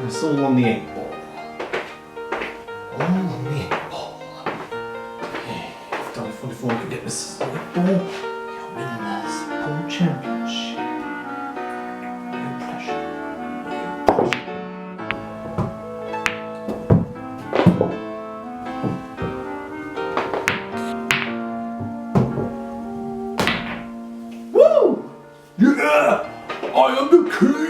It's all on the 8-ball. All on the 8-ball. Okay, if Dalek44 can get this 8-ball, he'll win this pool championship. No pressure. Woo! Yeah! I am the king!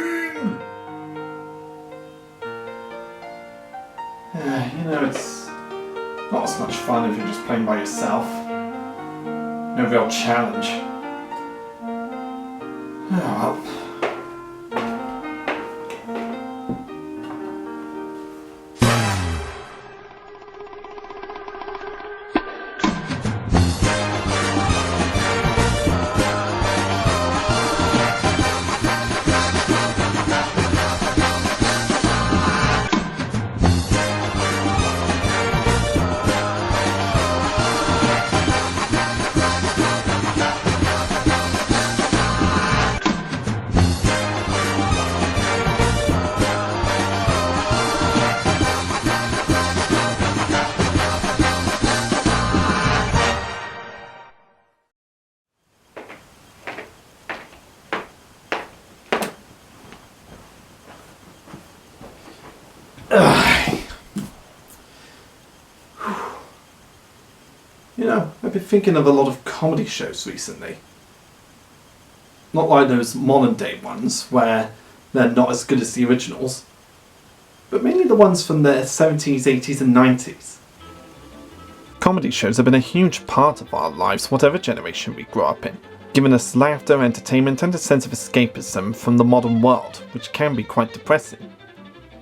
You know, it's not as much fun if you're just playing by yourself. No real challenge. Oh well. You know, I've been thinking of a lot of comedy shows recently. Not like those modern day ones where they're not as good as the originals, but mainly the ones from the 70s, 80s and 90s. Comedy shows have been a huge part of our lives, whatever generation we grew up in, giving us laughter, entertainment and a sense of escapism from the modern world, which can be quite depressing.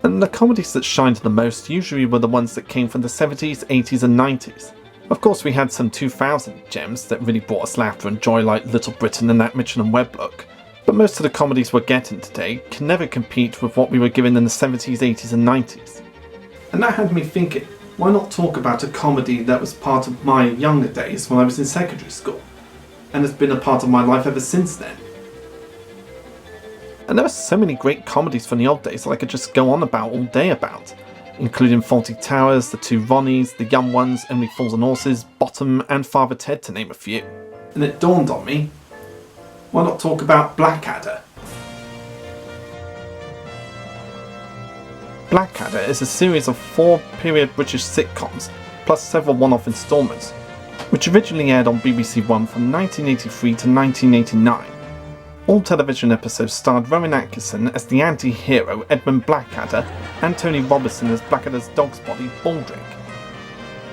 And the comedies that shined the most usually were the ones that came from the 70s, 80s and 90s. Of course we had some 2000 gems that really brought us laughter and joy like Little Britain and That Mitchell and Webb Look, but most of the comedies we're getting today can never compete with what we were given in the 70s, 80s and 90s. And that had me thinking, why not talk about a comedy that was part of my younger days when I was in secondary school, and has been a part of my life ever since then. And there are so many great comedies from the old days that I could just go on about all day about, including Fawlty Towers, The Two Ronnies, The Young Ones, Emily Falls on Horses, Bottom and Father Ted to name a few. And it dawned on me, why not talk about Blackadder? Blackadder is a series of 4 period British sitcoms, plus several one-off instalments, which originally aired on BBC One from 1983 to 1989. All television episodes starred Rowan Atkinson as the anti-hero Edmund Blackadder and Tony Robinson as Blackadder's dog's body Baldrick.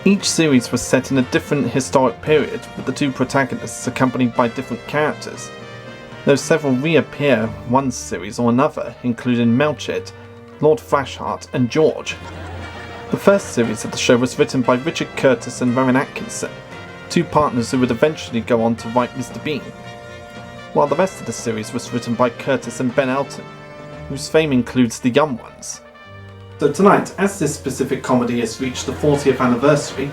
Each series was set in a different historic period, with the 2 protagonists accompanied by different characters, though several reappear one series or another, including Melchett, Lord Flashheart and George. The first series of the show was written by Richard Curtis and Rowan Atkinson, 2 partners who would eventually go on to write Mr. Bean, while the rest of the series was written by Curtis and Ben Elton, whose fame includes The Young Ones. So tonight, as this specific comedy has reached the 40th anniversary,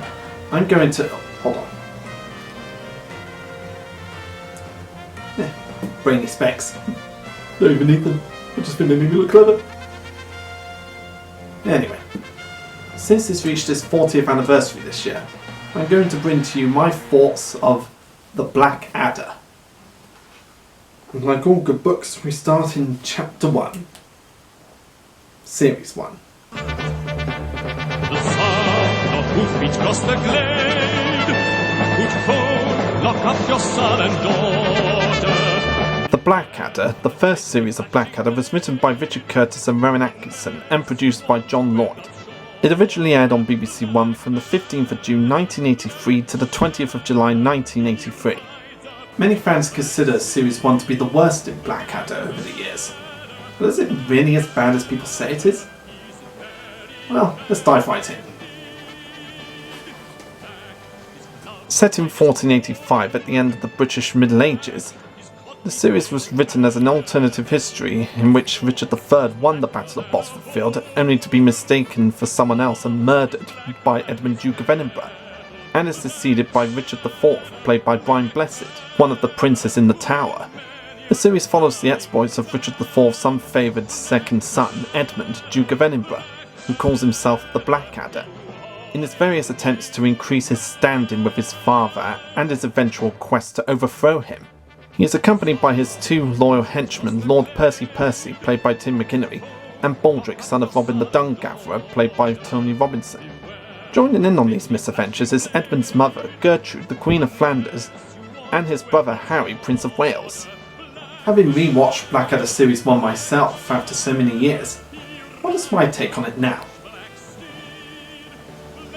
I'm going to... hold on. Brainy specs. Don't even need them. I've just been making me look clever. Anyway, since it's reached its 40th anniversary this year, I'm going to bring to you my thoughts of the Blackadder. And like all good books, we start in Chapter 1, Series 1. The sound of hoofbeats cross the glade. Hoot, lock up your son and daughter. The Blackadder, the first series of Blackadder, was written by Richard Curtis and Rowan Atkinson and produced by John Lloyd. It originally aired on BBC One from the 15th of June 1983 to the 20th of July 1983. Many fans consider Series 1 to be the worst in Blackadder over the years. But is it really as bad as people say it is? Well, let's dive right in. Set in 1485 at the end of the British Middle Ages, the series was written as an alternative history in which Richard III won the Battle of Bosworth Field only to be mistaken for someone else and murdered by Edmund Duke of Edinburgh, and is succeeded by Richard IV, played by Brian Blessed, one of the princes in the Tower. The series follows the exploits of Richard IV's unfavoured second son, Edmund, Duke of Edinburgh, who calls himself the Blackadder, in his various attempts to increase his standing with his father and his eventual quest to overthrow him. He is accompanied by his two loyal henchmen, Lord Percy, played by Tim McInnery, and Baldric, son of Robin the Dung Gatherer, played by Tony Robinson. Joining in on these misadventures is Edmund's mother, Gertrude, the Queen of Flanders, and his brother Harry, Prince of Wales. Having rewatched Blackadder Series 1 myself after so many years, what is my take on it now?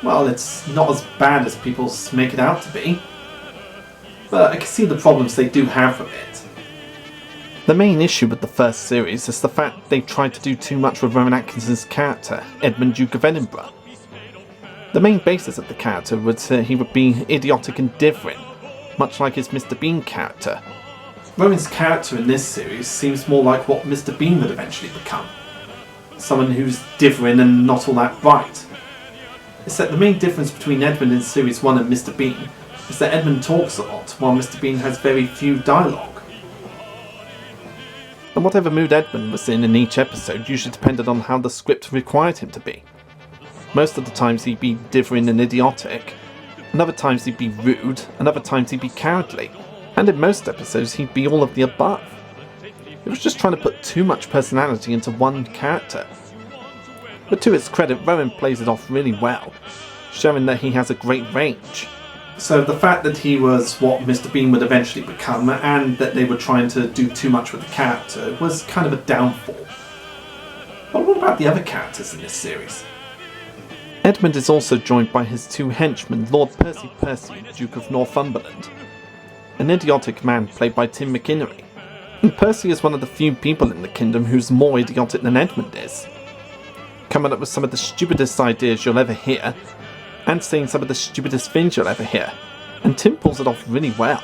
Well, it's not as bad as people make it out to be, but I can see the problems they do have with it. The main issue with the first series is the fact they tried to do too much with Rowan Atkinson's character, Edmund, Duke of Edinburgh. The main basis of the character was that he would be idiotic and different, much like his Mr. Bean character. Rowan's character in this series seems more like what Mr. Bean would eventually become. Someone who's different and not all that bright. Except the main difference between Edmund in Series 1 and Mr. Bean is that Edmund talks a lot, while Mr. Bean has very few dialogue. And whatever mood Edmund was in each episode usually depended on how the script required him to be. Most of the times he'd be different and idiotic, and other times he'd be rude, and other times he'd be cowardly, and in most episodes he'd be all of the above. It was just trying to put too much personality into one character. But to its credit, Rowan plays it off really well, showing that he has a great range. So the fact that he was what Mr. Bean would eventually become, and that they were trying to do too much with the character, was kind of a downfall. But what about the other characters in this series? Edmund is also joined by his two henchmen, Lord Percy, Duke of Northumberland, an idiotic man played by Tim McInnery. And Percy is one of the few people in the kingdom who's more idiotic than Edmund is, coming up with some of the stupidest ideas you'll ever hear, and saying some of the stupidest things you'll ever hear, and Tim pulls it off really well.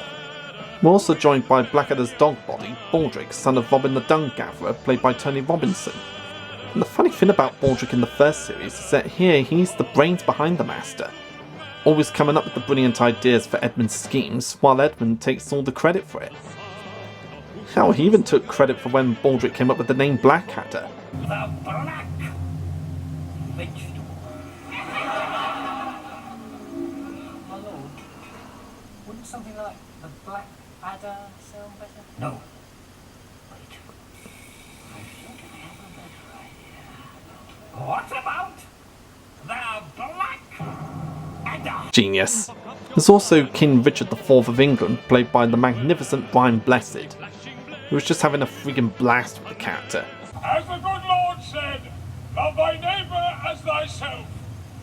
We're also joined by Blackadder's dog body, Baldric, son of Robin the Dung Gatherer, played by Tony Robinson. And the funny thing about Baldric in the first series is that here he's the brains behind the master, always coming up with the brilliant ideas for Edmund's schemes, while Edmund takes all the credit for it. Hell, he even took credit for when Baldric came up with the name Blackadder. The Black Vegetable. My lord, wouldn't something like the Blackadder sound better? No. Wait. I think I have a better idea. What about the Blackadder? Genius. There's also King Richard IV of England, played by the magnificent Brian Blessed, who was just having a friggin' blast with the character. As the good Lord said, love thy neighbour as thyself.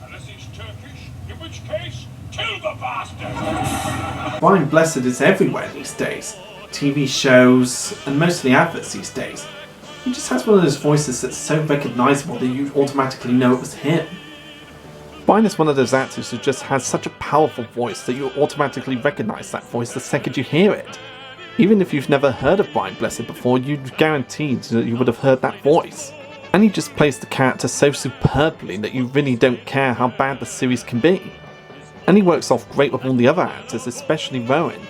Unless he's Turkish, in which case, kill the bastard. Brian Blessed is everywhere these days. TV shows, and mostly adverts these days. He just has one of those voices that's so recognisable that you automatically know it was him. Brian is one of those actors who just has such a powerful voice that you automatically recognise that voice the second you hear it. Even if you've never heard of Brian Blessed before, you're guaranteed that you would have heard that voice. And he just plays the character so superbly that you really don't care how bad the series can be. And he works off great with all the other actors, especially Rowan.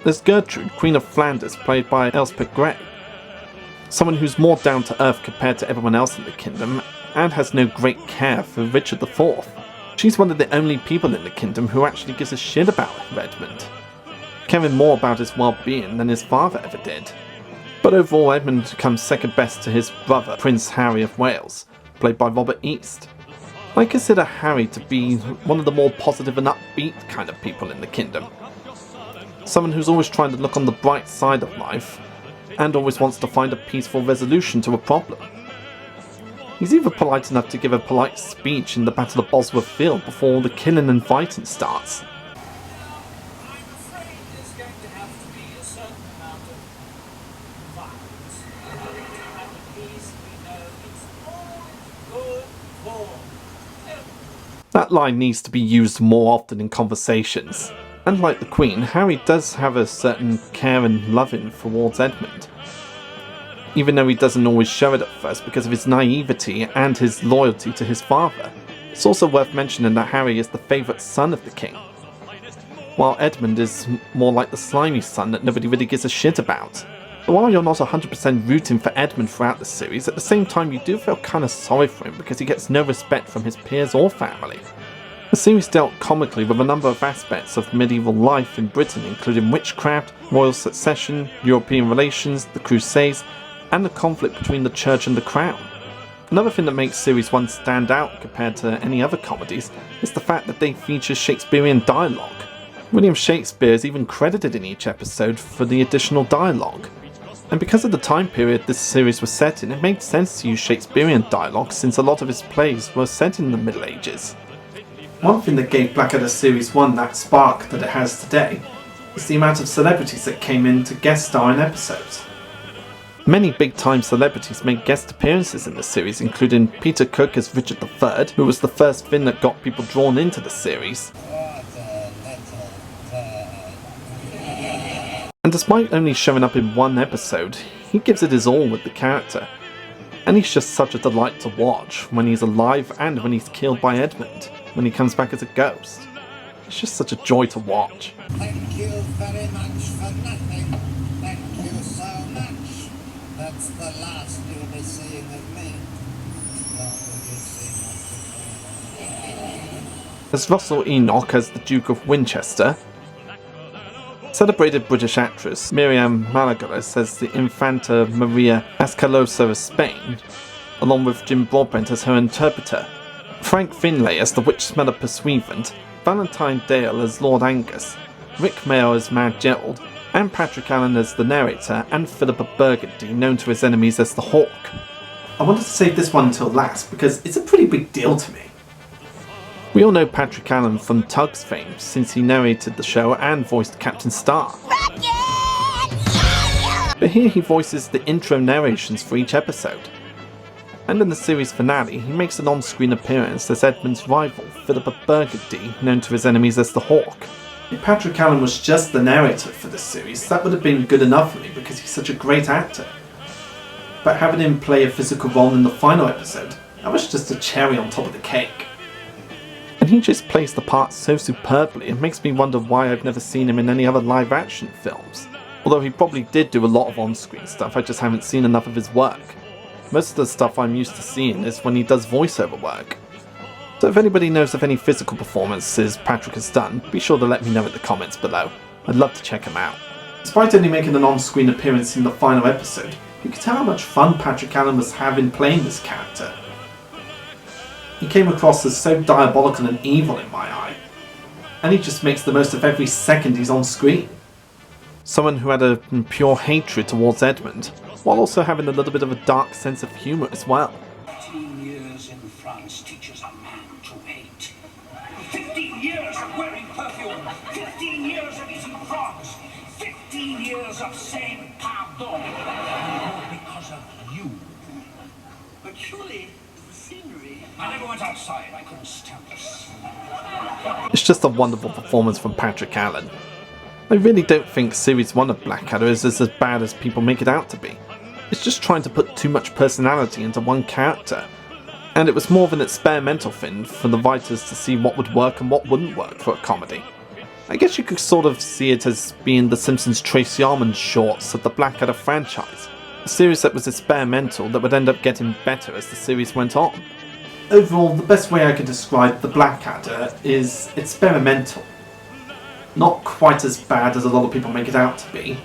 There's Gertrude, Queen of Flanders, played by Elspeth Grey. Someone who's more down to earth compared to everyone else in the kingdom, and has no great care for Richard IV. She's one of the only people in the kingdom who actually gives a shit about Edmund, caring more about his well-being than his father ever did. But overall, Edmund comes second best to his brother, Prince Harry of Wales, played by Robert East. I consider Harry to be one of the more positive and upbeat kind of people in the kingdom. Someone who's always trying to look on the bright side of life, and always wants to find a peaceful resolution to a problem. He's even polite enough to give a polite speech in the Battle of Bosworth Field before all the killing and fighting starts. That line needs to be used more often in conversations. And like the Queen, Harry does have a certain care and loving towards Edmund, even though he doesn't always show it at first because of his naivety and his loyalty to his father. It's also worth mentioning that Harry is the favourite son of the king, while Edmund is more like the slimy son that nobody really gives a shit about. But while you're not 100% rooting for Edmund throughout the series, at the same time you do feel kinda sorry for him because he gets no respect from his peers or family. The series dealt comically with a number of aspects of medieval life in Britain, including witchcraft, royal succession, European relations, the Crusades, and the conflict between the church and the crown. Another thing that makes Series 1 stand out compared to any other comedies is the fact that they feature Shakespearean dialogue. William Shakespeare is even credited in each episode for the additional dialogue. And because of the time period this series was set in, it made sense to use Shakespearean dialogue since a lot of his plays were set in the Middle Ages. One thing that gave Blackadder Series 1 that spark that it has today is the amount of celebrities that came in to guest star in episodes. Many big-time celebrities made guest appearances in the series, including Peter Cook as Richard III, who was the first thing that got people drawn into the series. And despite only showing up in one episode, he gives it his all with the character. And he's just such a delight to watch when he's alive and when he's killed by Edmund, when he comes back as a ghost. It's just such a joy to watch. Thank you very much for nothing. Thank you so much. That's the last you'll be seeing of me. As Russell Enoch as the Duke of Winchester, celebrated British actress Miriam Malagales as the Infanta Maria Ascalosa of Spain, along with Jim Broadbent as her interpreter, Frank Finlay as the Witch-Smeller Pursuivant, Valentine Dale as Lord Angus, Rick Mayo as Mad Gerald, and Patrick Allen as the narrator, and Philip of Burgundy, known to his enemies as the Hawk. I wanted to save this one until last because it's a pretty big deal to me. We all know Patrick Allen from Tug's fame, since he narrated the show and voiced Captain Star. But here he voices the intro narrations for each episode. And in the series finale, he makes an on-screen appearance as Edmund's rival, Philip of Burgundy, known to his enemies as the Hawk. If Patrick Allen was just the narrator for this series, that would have been good enough for me because he's such a great actor. But having him play a physical role in the final episode, that was just a cherry on top of the cake. And he just plays the part so superbly, it makes me wonder why I've never seen him in any other live-action films. Although he probably did do a lot of on-screen stuff, I just haven't seen enough of his work. Most of the stuff I'm used to seeing is when he does voiceover work. So if anybody knows of any physical performances Patrick has done, be sure to let me know in the comments below. I'd love to check him out. Despite only making an on-screen appearance in the final episode, you can tell how much fun Patrick Allen was having playing this character. He came across as so diabolical and evil in my eye, and he just makes the most of every second he's on screen. Someone who had a pure hatred towards Edmund, while also having a little bit of a dark sense of humour as well. 15 years in France teaches a man to hate. 15 years of wearing perfume, 15 years of eating frogs, 15 years of saying pardon, all because of you. But surely the scenery... I never went outside, I couldn't stand this. It's just a wonderful performance from Patrick Allen. I really don't think Series 1 of Blackadder is as bad as people make it out to be. It's just trying to put too much personality into one character. And it was more of an experimental thing for the writers to see what would work and what wouldn't work for a comedy. I guess you could sort of see it as being the Simpsons' Tracy Ullman shorts of the Blackadder franchise. A series that was experimental that would end up getting better as the series went on. Overall, the best way I could describe the Blackadder is experimental. Not quite as bad as a lot of people make it out to be,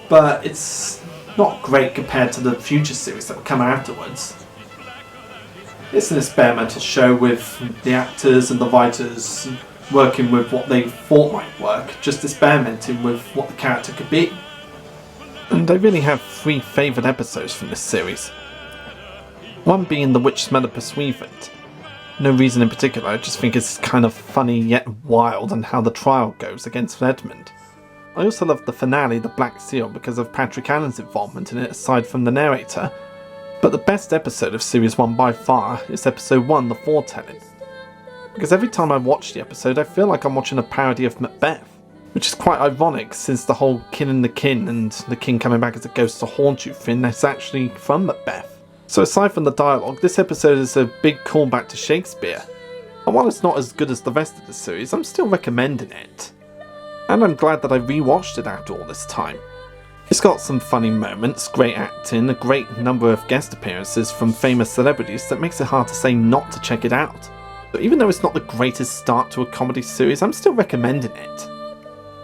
but it's not great compared to the future series that would come afterwards. It's an experimental show with the actors and the writers working with what they thought might work, just experimenting with what the character could be. And I really have 3 favourite episodes from this series. One being the Witch-Smeller Pursuivant. No reason in particular, I just think it's kind of funny yet wild and how the trial goes against Edmund. I also love the finale, The Black Seal, because of Patrick Allen's involvement in it aside from the narrator. But the best episode of Series 1 by far is Episode 1, The Foretelling. Because every time I watch the episode I feel like I'm watching a parody of Macbeth. Which is quite ironic since the whole killing the king and the king coming back as a ghost to haunt you thing is actually from Macbeth. So aside from the dialogue, this episode is a big callback to Shakespeare. And while it's not as good as the rest of the series, I'm still recommending it. And I'm glad that I rewatched it after all this time. It's got some funny moments, great acting, a great number of guest appearances from famous celebrities that makes it hard to say not to check it out. But even though it's not the greatest start to a comedy series, I'm still recommending it.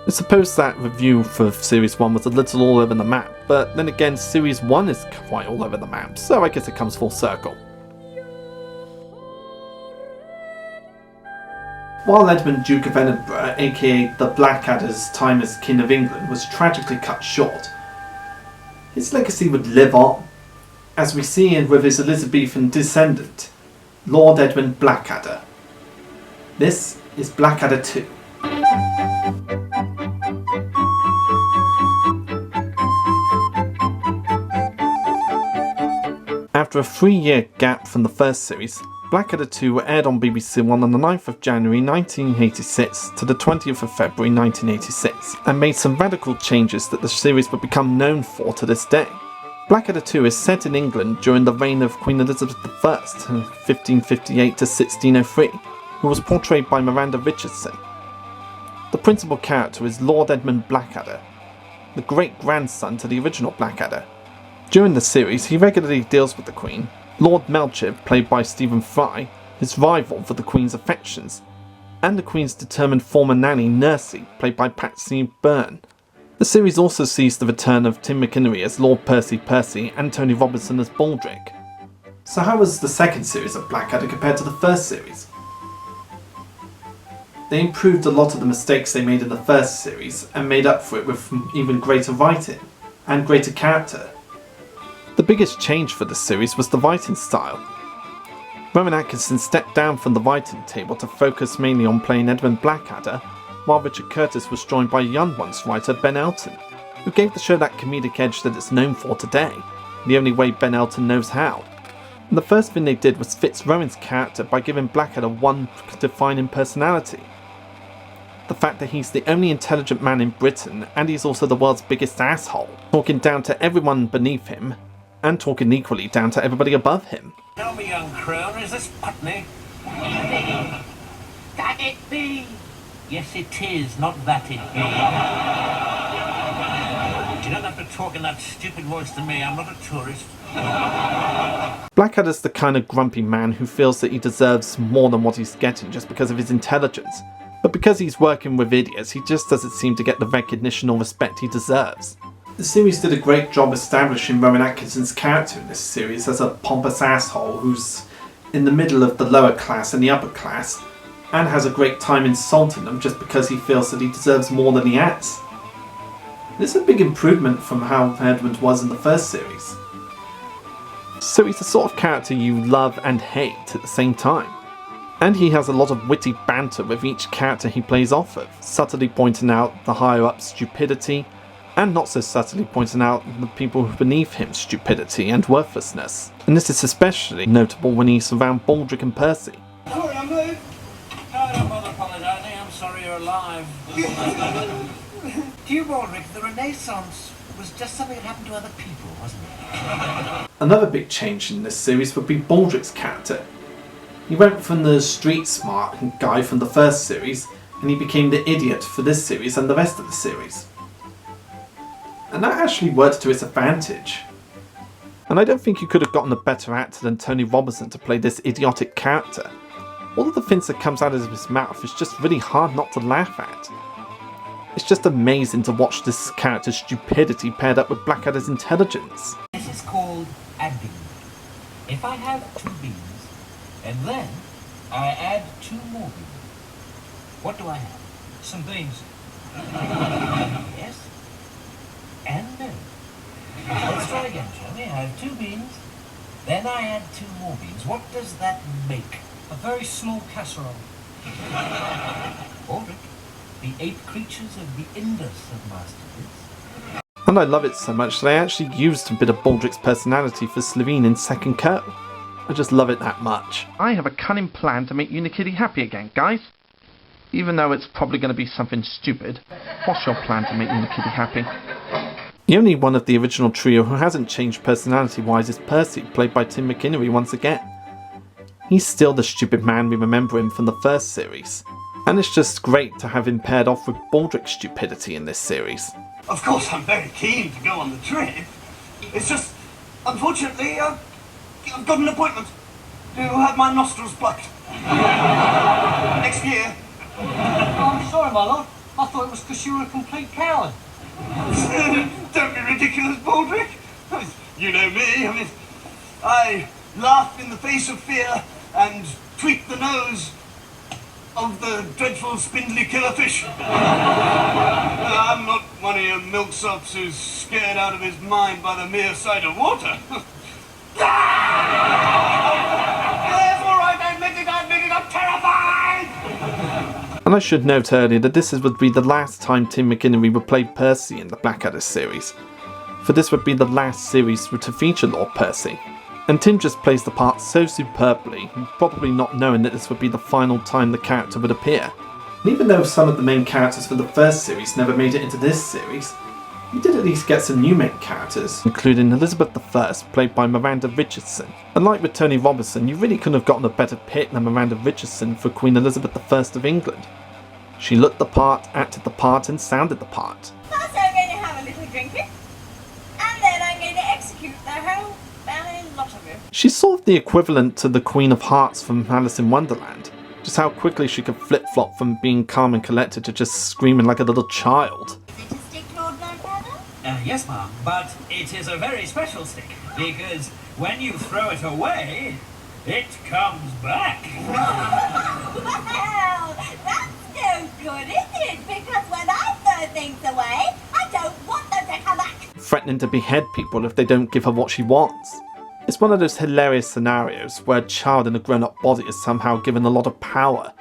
I suppose that review for Series 1 was a little all over the map, but then again Series 1 is quite all over the map, so I guess it comes full circle. While Edmund, Duke of Edinburgh, aka the Blackadder's time as King of England, was tragically cut short, his legacy would live on, as we see in with his Elizabethan descendant, Lord Edmund Blackadder. This is Blackadder 2. After a 3-year gap from the first series, Blackadder 2 aired on BBC One on the 9th of January 1986 to the 20th of February 1986, and made some radical changes that the series would become known for to this day. Blackadder 2 is set in England during the reign of Queen Elizabeth I, 1558 to 1603, who was portrayed by Miranda Richardson. The principal character is Lord Edmund Blackadder, the great-grandson to the original Blackadder. During the series, he regularly deals with the Queen, Lord Melcher, played by Stephen Fry, his rival for the Queen's affections, and the Queen's determined former nanny, Nursey, played by Patsy Byrne. The series also sees the return of Tim McInnerny as Lord Percy and Tony Robinson as Baldric. So how was the second series of Blackadder compared to the first series? They improved a lot of the mistakes they made in the first series and made up for it with even greater writing and greater character. The biggest change for the series was the writing style. Rowan Atkinson stepped down from the writing table to focus mainly on playing Edmund Blackadder, while Richard Curtis was joined by Young Ones writer Ben Elton, who gave the show that comedic edge that it's known for today, the only way Ben Elton knows how. And the first thing they did was fix Rowan's character by giving Blackadder one defining personality. The fact that he's the only intelligent man in Britain, and he's also the world's biggest asshole, talking down to everyone beneath him, and talking equally down to everybody above him. Tell me, young crone, is this Putney? That it be? Yes, it is, not that it be. You don't have to talk in that stupid voice to me. I'm not a tourist. Blackadder's the kind of grumpy man who feels that he deserves more than what he's getting just because of his intelligence. But because he's working with idiots, he just doesn't seem to get the recognition or respect he deserves. The series did a great job establishing Rowan Atkinson's character in this series as a pompous asshole who's in the middle of the lower class and the upper class, and has a great time insulting them just because he feels that he deserves more than he has. This is a big improvement from how Edmund was in the first series. So he's the sort of character you love and hate at the same time. And he has a lot of witty banter with each character he plays off of, subtly pointing out the higher-up's stupidity, and not so subtly pointing out the people beneath him's stupidity and worthlessness. And this is especially notable when he's around Baldric and Percy. Sorry, I'm late. No, don't bother apologising. I'm sorry you're alive. To you, Baldric, the Renaissance was just something that happened to other people, wasn't it? Another big change in this series would be Baldric's character. He went from the street smart guy from the first series, and he became the idiot for this series and the rest of the series. And that actually worked to his advantage. And I don't think you could have gotten a better actor than Tony Robinson to play this idiotic character. All of the things that comes out of his mouth is just really hard not to laugh at. It's just amazing to watch this character's stupidity paired up with Blackadder's intelligence. This is called adding. If I have 2 beans, and then I add 2 more beans, what do I have? Some beans. Yes? And no. Let's try again, shall we? I have 2 beans, then I add 2 more beans. What does that make? A very small casserole. Baldric, the 8 creatures of the Indus have mastered this. And I love it so much that I actually used a bit of Baldric's personality for Slovene in Second Co. I just love it that much. I have a cunning plan to make Unikitty happy again, guys. Even though it's probably going to be something stupid. What's your plan to make Unikitty happy? The only one of the original trio who hasn't changed personality-wise is Percy, played by Tim McInnerny once again. He's still the stupid man we remember him from the first series. And it's just great to have him paired off with Baldric's stupidity in this series. Of course, I'm very keen to go on the trip. It's just, unfortunately, I've got an appointment to have my nostrils plucked. Next year. Oh, I'm sorry, my lord. I thought it was because you were a complete coward. Don't be ridiculous, Baldric. You know me. I mean, I laugh in the face of fear and tweak the nose of the dreadful spindly killerfish. I'm not one of your milksops who's scared out of his mind by the mere sight of water. Yes, all right, I admit it, I'm terrified! And I should note earlier that this would be the last time Tim McInnerny would play Percy in the Blackadder series, for this would be the last series to feature Lord Percy. And Tim just plays the part so superbly, probably not knowing that this would be the final time the character would appear. And even though some of the main characters for the first series never made it into this series, you did at least get some new main characters, including Elizabeth I, played by Miranda Richardson. And like with Tony Robertson, you really couldn't have gotten a better pick than Miranda Richardson for Queen Elizabeth I of England. She looked the part, acted the part, and sounded the part. First I'm going to have a little drinking, and then I'm going to execute the whole lot of it. She's sort of the equivalent to the Queen of Hearts from Alice in Wonderland. Just how quickly she could flip-flop from being calm and collected to just screaming like a little child. Is it a stick, Lord Blackadder? Yes, ma'am, but it is a very special stick, because when you throw it away, it comes back. Well, that's no good, is it? Because when I throw things away, I don't want them to come back. Threatening to behead people if they don't give her what she wants. It's one of those hilarious scenarios where a child in a grown-up body is somehow given a lot of power,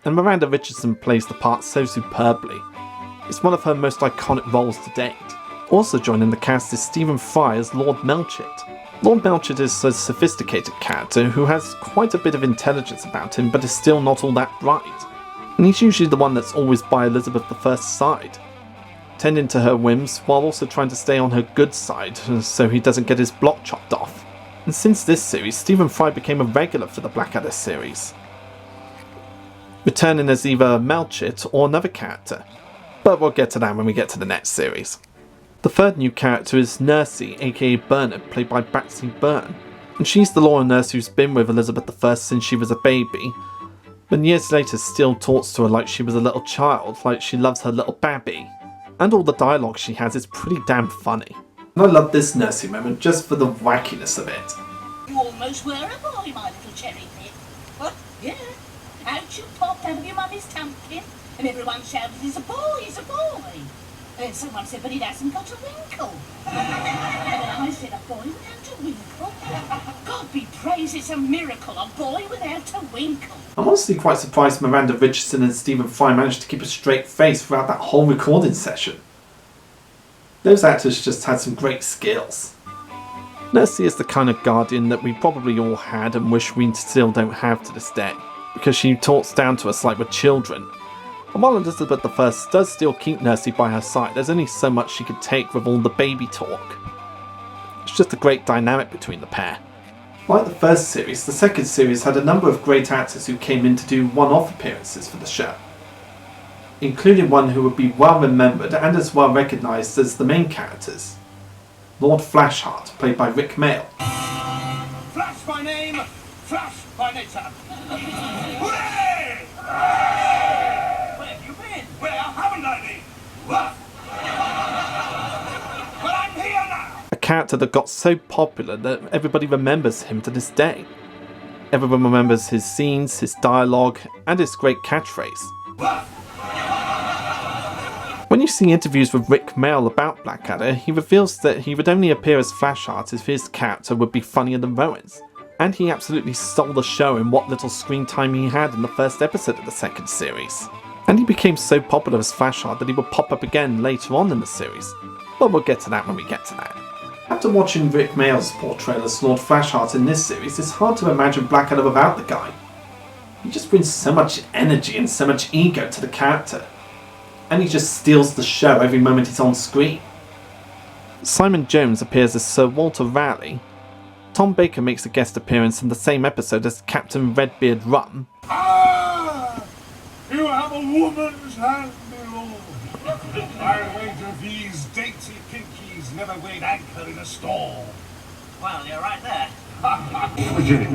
and Miranda Richardson plays the part so superbly. It's one of her most iconic roles to date. Also joining the cast is Stephen Fry as Lord Melchett. Lord Melchett is a sophisticated character who has quite a bit of intelligence about him but is still not all that bright. And he's usually the one that's always by Elizabeth I's side, tending to her whims while also trying to stay on her good side so he doesn't get his block chopped off. And since this series, Stephen Fry became a regular for the Blackadder series, returning as either Melchett or another character. But we'll get to that when we get to the next series. The third new character is Nursey, aka Bernard, played by Baxley Byrne. And she's the loyal nurse who's been with Elizabeth I since she was a baby, but years later still talks to her like she was a little child, like she loves her little babby. And all the dialogue she has is pretty damn funny. And I love this Nursey moment just for the wackiness of it. You almost were a boy, my little cherry pip. What? Yeah. Out you popped out of your mummy's tumpkin, and everyone shouted, he's a boy, he's a boy. And someone said, but he hasn't got a winkle. And then I said, a boy without a winkle? God be praised, it's a miracle, a boy without a winkle. I'm honestly quite surprised Miranda Richardson and Stephen Fry managed to keep a straight face throughout that whole recording session. Those actors just had some great skills. Nursey is the kind of guardian that we probably all had and wish we still don't have to this day, because she talks down to us like we're children. And while Elizabeth I does still keep Nursey by her side, there's only so much she could take with all the baby talk. It's just a great dynamic between the pair. Like the first series, the second series had a number of great actors who came in to do one-off appearances for the show, including one who would be well remembered and as well recognised as the main characters, Lord Flashheart, played by Rick Mail. Flash by name, Flash by nature. Hooray! Where have you been? Where haven't I been? What? But I'm here now! A character that got so popular that everybody remembers him to this day. Everyone remembers his scenes, his dialogue, and his great catchphrase. What? When you see interviews with Rick Mail about Blackadder, he reveals that he would only appear as Flashheart if his character would be funnier than Rowan's. And he absolutely stole the show in what little screen time he had in the first episode of the second series. And he became so popular as Flashheart that he would pop up again later on in the series. But we'll get to that when we get to that. After watching Rick Mail's portrayal as Lord Flashheart in this series, it's hard to imagine Blackadder without the guy. He just brings so much energy and so much ego to the character. And he just steals the show every moment he's on screen. Simon Jones appears as Sir Walter Raleigh. Tom Baker makes a guest appearance in the same episode as Captain Redbeard Rum. Ah! You have a woman's hand, my lord. I wager these never weighed anchor in a storm. Well, you're right there.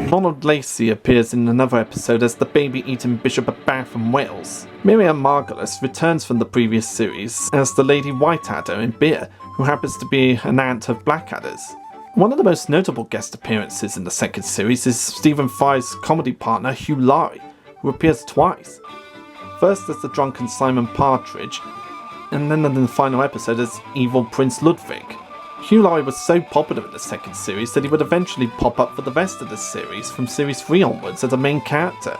Ronald Lacey appears in another episode as the baby-eating Bishop of Bath and Wales. Miriam Margolis returns from the previous series as the Lady Whiteadder in Beer, who happens to be an aunt of Blackadder's. One of the most notable guest appearances in the second series is Stephen Fry's comedy partner Hugh Laurie, who appears twice. First as the drunken Simon Partridge, and then in the final episode as evil Prince Ludwig. Hugh Laurie was so popular in the second series that he would eventually pop up for the rest of the series from series 3 onwards as a main character.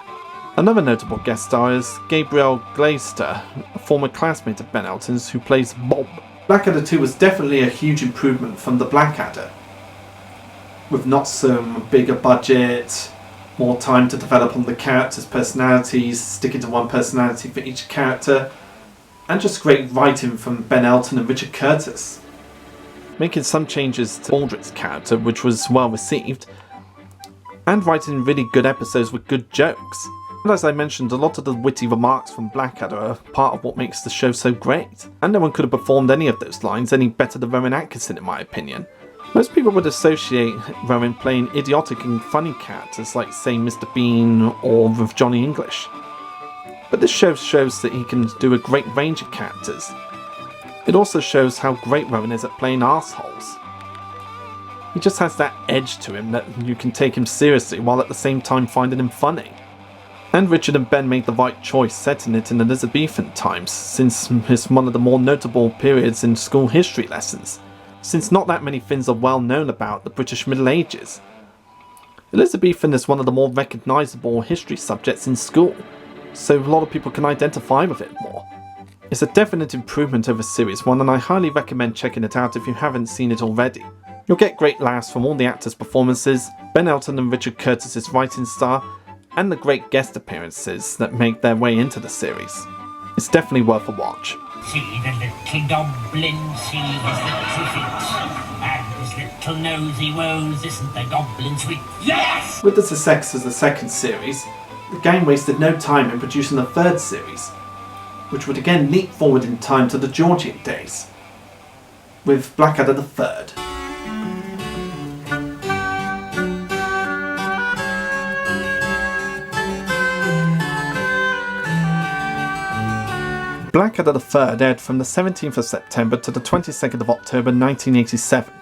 Another notable guest star is Gabriel Glaister, a former classmate of Ben Elton's who plays Bob. Blackadder 2 was definitely a huge improvement from the Blackadder, with not so big a budget, more time to develop on the characters' personalities, sticking to one personality for each character, and just great writing from Ben Elton and Richard Curtis. Making some changes to Baldrick's character, which was well received, and writing really good episodes with good jokes. And as I mentioned, a lot of the witty remarks from Blackadder are part of what makes the show so great, and no one could have performed any of those lines any better than Rowan Atkinson in my opinion. Most people would associate Rowan playing idiotic and funny characters like, say, Mr. Bean or with Johnny English. But this show shows that he can do a great range of characters. It also shows how great Rowan is at playing arseholes. He just has that edge to him that you can take him seriously while at the same time finding him funny. And Richard and Ben made the right choice setting it in Elizabethan times, since it's one of the more notable periods in school history lessons, since not that many things are well known about the British Middle Ages. Elizabethan is one of the more recognisable history subjects in school, so a lot of people can identify with it more. It's a definite improvement over Series 1 and I highly recommend checking it out if you haven't seen it already. You'll get great laughs from all the actors' performances, Ben Elton and Richard Curtis's writing style, and the great guest appearances that make their way into the series. It's definitely worth a watch. See the little goblin, see his little feet, and his little nosy woes, isn't the goblin sweet? Yes! With the success of the second series, the gang wasted no time in producing the third series, which would again leap forward in time to the Georgian days, with Blackadder III. Blackadder III aired from the 17th of September to the 22nd of October 1987.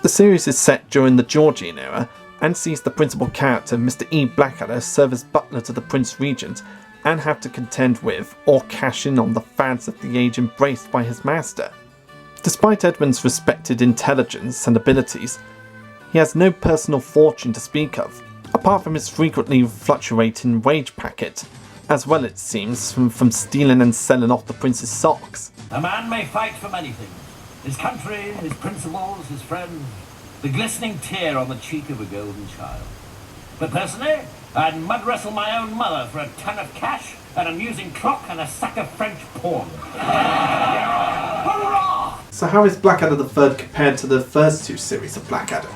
The series is set during the Georgian era and sees the principal character, Mr. E. Blackadder, serve as butler to the Prince Regent and have to contend with or cash in on the fads of the age embraced by his master. Despite Edmund's respected intelligence and abilities, he has no personal fortune to speak of, apart from his frequently fluctuating wage packet, as well it seems from stealing and selling off the prince's socks. A man may fight for many things. His country, his principles, his friends, the glistening tear on the cheek of a golden child. But personally, I'd mud wrestle my own mother for a ton of cash, an amusing clock and a sack of French porn. Hurrah! So how is Blackadder III compared to the first two series of Blackadder?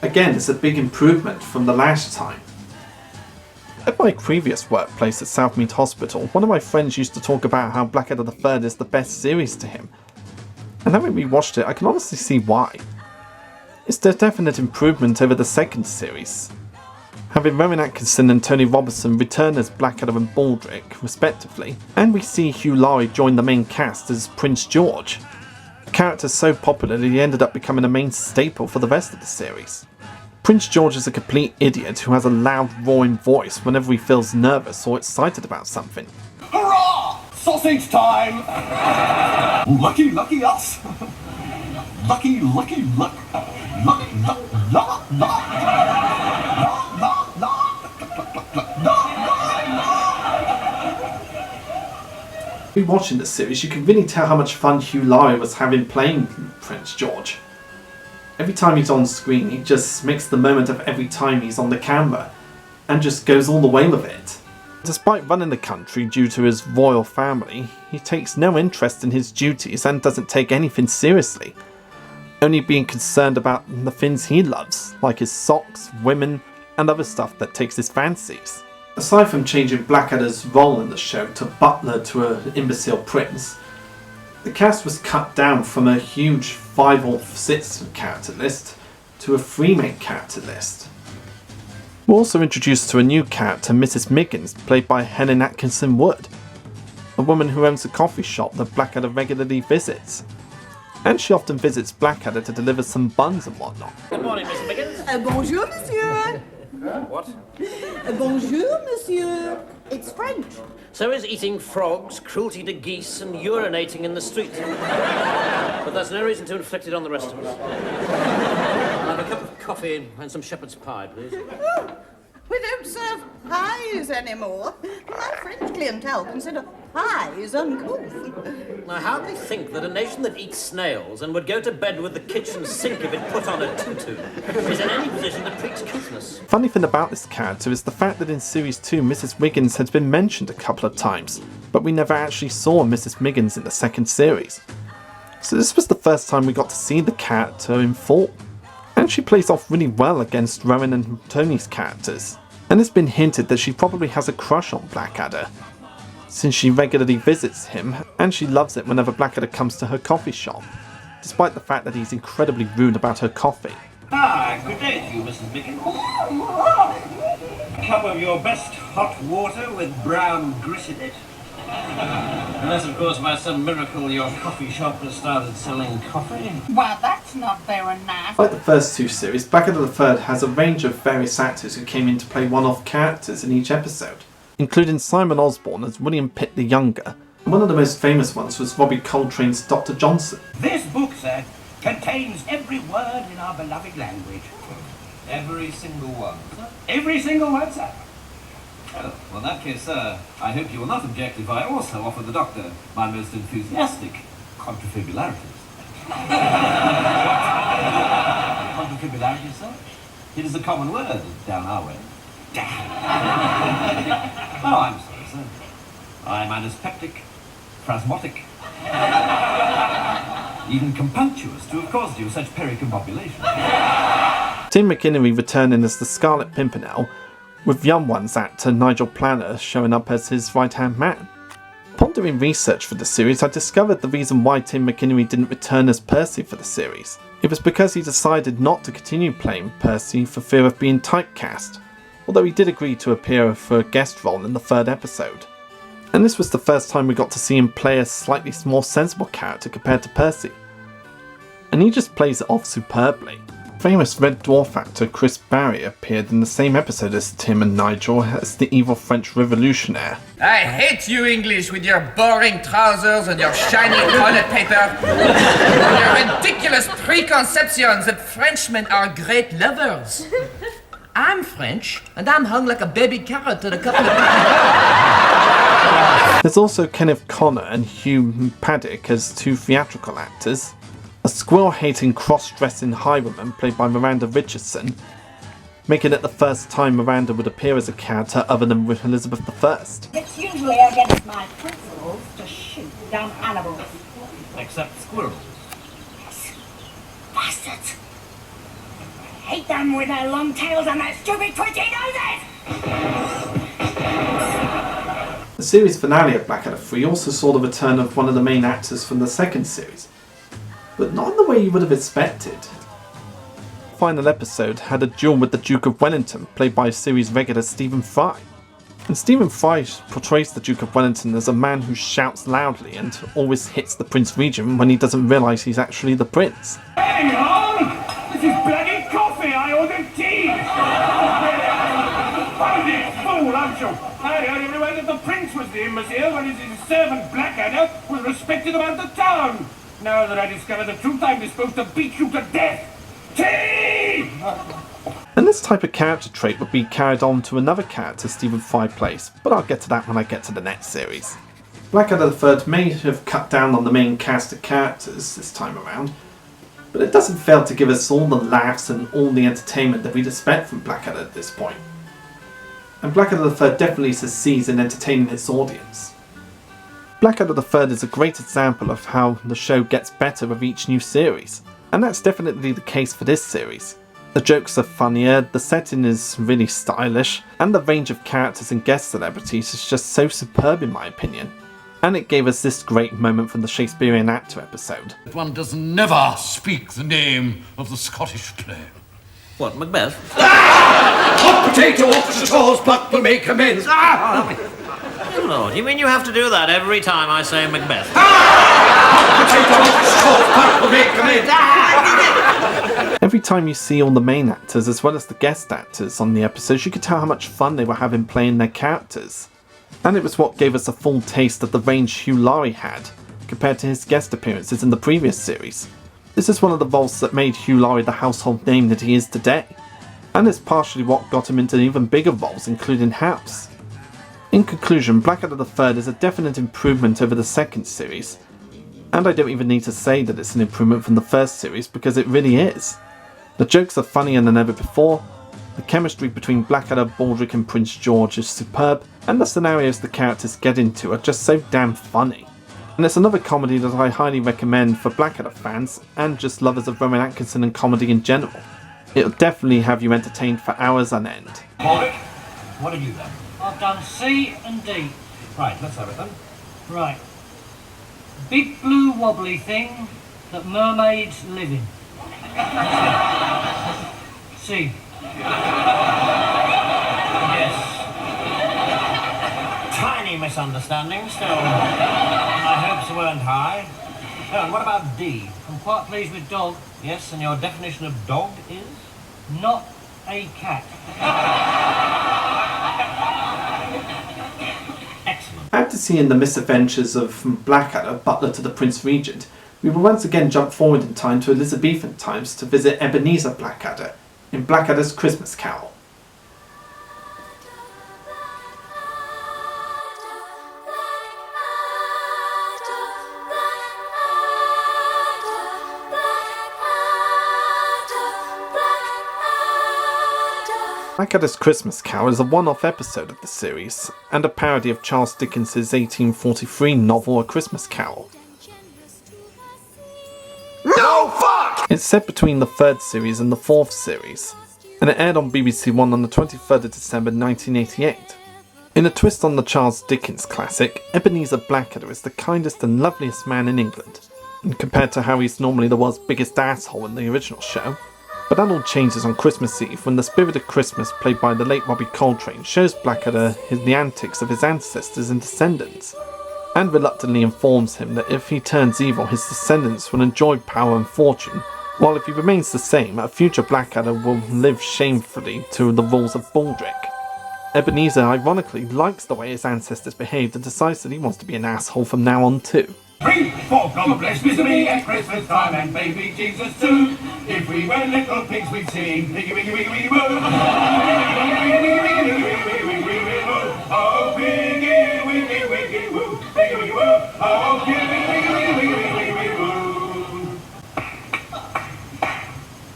Again, it's a big improvement from the last time. At my previous workplace at Southmead Hospital, one of my friends used to talk about how Blackadder III is the best series to him. And having rewatched it, I can honestly see why. It's a definite improvement over the second series, having Rowan Atkinson and Tony Robertson return as Blackadder and Baldrick, respectively, and we see Hugh Laurie join the main cast as Prince George. The character's so popular that he ended up becoming a main staple for the rest of the series. Prince George is a complete idiot who has a loud, roaring voice whenever he feels nervous or excited about something. Hurrah! Sausage time! Lucky, lucky us! Lucky, lucky, luck! Luck, luck, luck, luck! Rewatching the series, you can really tell how much fun Hugh Laurie was having playing Prince George. Every time he's on screen, he just makes the moment of every time he's on the camera, and just goes all the way with it. Despite running the country due to his royal family, he takes no interest in his duties and doesn't take anything seriously, only being concerned about the things he loves, like his socks, women, and other stuff that takes his fancies. Aside from changing Blackadder's role in the show to butler to an imbecile prince, The cast was cut down from a huge 5 or 6 character list to a 3 main character list. We're also introduced to a new character, Mrs. Miggins, played by Helen Atkinson Wood, a woman who owns a coffee shop that Blackadder regularly visits. And she often visits Blackadder to deliver some buns and whatnot. Good morning, Miss Miggins. Bonjour, monsieur. What? Bonjour, monsieur. It's French. So is eating frogs, cruelty to geese, and urinating in the street. But that's no reason to inflict it on the rest of us. I'll have a cup of coffee and some shepherd's pie, please. Oh, we don't serve pies anymore. My French clientele consider pies uncouth. I hardly think that a nation that eats snails and would go to bed with the kitchen sink if it put on a tutu is in any position to preach cuteness. Funny thing about this character is the fact that in Series 2 Mrs. Wiggins has been mentioned a couple of times, but we never actually saw Mrs. Miggins in the second series. So this was the first time we got to see the character in full. And she plays off really well against Rowan and Tony's characters. And it's been hinted that she probably has a crush on Blackadder, since she regularly visits him, and she loves it whenever Blackadder comes to her coffee shop, despite the fact that he's incredibly rude about her coffee. Ah, good day to you, Mrs. Miggins. A cup of your best hot water with brown grit in it. Unless, of course, by some miracle your coffee shop has started selling coffee. Well, that's not very nice. Like the first 2 series, Blackadder has a range of various actors who came in to play one-off characters in each episode, including Simon Osborn as William Pitt the Younger, and one of the most famous ones was Robbie Coltrane's Dr. Johnson. This book, sir, contains every word in our beloved language. Every single one. Every single word, sir. Oh, well, in that case, sir, I hope you will not object if I also offer the doctor my most enthusiastic contrafibularities. Contrafibularities, sir? It is a common word down our way. Oh, I'm sorry, sir. I'm anaspeptic, spasmodic, even compunctious to have caused you such pericombobulation. Tim McInnery returning as the Scarlet Pimpernel, with Young Ones actor Nigel Planner showing up as his right-hand man. Upon doing research for the series, I discovered the reason why Tim McInnery didn't return as Percy for the series. It was because he decided not to continue playing Percy for fear of being typecast, although he did agree to appear for a guest role in the 3rd episode. And this was the first time we got to see him play a slightly more sensible character compared to Percy. And he just plays it off superbly. Famous Red Dwarf actor Chris Barry appeared in the same episode as Tim and Nigel as the evil French revolutionaire. I hate you English with your boring trousers and your shiny toilet paper. Your ridiculous preconceptions that Frenchmen are great lovers. I'm French, and I'm hung like a baby carrot at a couple of... There's also Kenneth Connor and Hugh Paddock as 2 theatrical actors, a squirrel-hating cross-dressing highwayman played by Miranda Richardson, making it the first time Miranda would appear as a character other than with Elizabeth I. It's usually against my principles to shoot dumb animals. Except squirrels. Bastards! I hate them with their long tails and their stupid twitchy noses! The series finale of Blackadder 3 also saw the return of one of the main actors from the second series, but not in the way you would have expected. The final episode had a duel with the Duke of Wellington, played by series regular Stephen Fry. And Stephen Fry portrays the Duke of Wellington as a man who shouts loudly and always hits the Prince Regent when he doesn't realise he's actually the Prince. Hang on! This is bloody coffee! I ordered tea! Hold it, fool, aren't you? I heard everywhere that the Prince was the imbecile when his servant Blackadder was respected about the town. Now that I discover the truth, I'm disposed to beat you to death. Tea! And this type of character trait would be carried on to another character Stephen Fry plays, but I'll get to that when I get to the next series. Blackadder 3 may have cut down on the main cast of characters this time around, but it doesn't fail to give us all the laughs and all the entertainment that we'd expect from Blackadder at this point. And Blackadder 3 definitely succeeds in entertaining its audience. Blackadder 3 is a great example of how the show gets better with each new series, and that's definitely the case for this series. The jokes are funnier, the setting is really stylish, and the range of characters and guest celebrities is just so superb in my opinion. And it gave us this great moment from the Shakespearean actor episode. One does never speak the name of the Scottish play. What, Macbeth? Hot potato off the toes, but will make amends. Good Lord, you mean you have to do that every time I say Macbeth? Every time you see all the main actors as well as the guest actors on the episodes, you could tell how much fun they were having playing their characters. And it was what gave us a full taste of the range Hugh Laurie had, compared to his guest appearances in the previous series. This is one of the roles that made Hugh Laurie the household name that he is today. And it's partially what got him into even bigger roles, including House. In conclusion, Blackadder 3 is a definite improvement over the second series. And I don't even need to say that it's an improvement from the first series, because it really is. The jokes are funnier than ever before, the chemistry between Blackadder, Baldric and Prince George is superb, and the scenarios the characters get into are just so damn funny. And it's another comedy that I highly recommend for Blackadder fans, and just lovers of Rowan Atkinson and comedy in general. It'll definitely have you entertained for hours on end. Baldric, what have you done? I've done C and D. Right, let's have it then. Right. Big blue wobbly thing that mermaids live in. C. Yes. Tiny misunderstanding, still. My hopes weren't high. Oh, and what about D? I'm quite pleased with dog. Yes, and your definition of dog is? Not a cat. Excellent. After seeing the misadventures of Blackadder, butler to the Prince Regent, we will once again jump forward in time to Elizabethan times to visit Ebenezer Blackadder in Blackadder's Christmas Carol. Blackadder's Christmas Carol is a one-off episode of the series, and a parody of Charles Dickens' 1843 novel A Christmas Carol. No fuck! It's set between the third series and the fourth series, and it aired on BBC One on the 23rd of December 1988. In a twist on the Charles Dickens classic, Ebenezer Blackadder is the kindest and loveliest man in England, and compared to how he's normally the world's biggest asshole in the original show. But that all changes on Christmas Eve when the Spirit of Christmas, played by the late Robbie Coltrane, shows Blackadder the antics of his ancestors and descendants, and reluctantly informs him that if he turns evil, his descendants will enjoy power and fortune, while if he remains the same, a future Blackadder will live shamefully to the rules of Baldric. Ebenezer ironically likes the way his ancestors behaved and decides that he wants to be an asshole from now on too. Bring forth God bless Mr. Me at Christmas time and baby Jesus too. If we were little pigs we'd sing piggy wiggy wiggy wiggy woo. Oh piggy wiggy wiggy woo. Piggy wiggy woo. Oh piggy wiggy wiggy wiggy wiggy woo.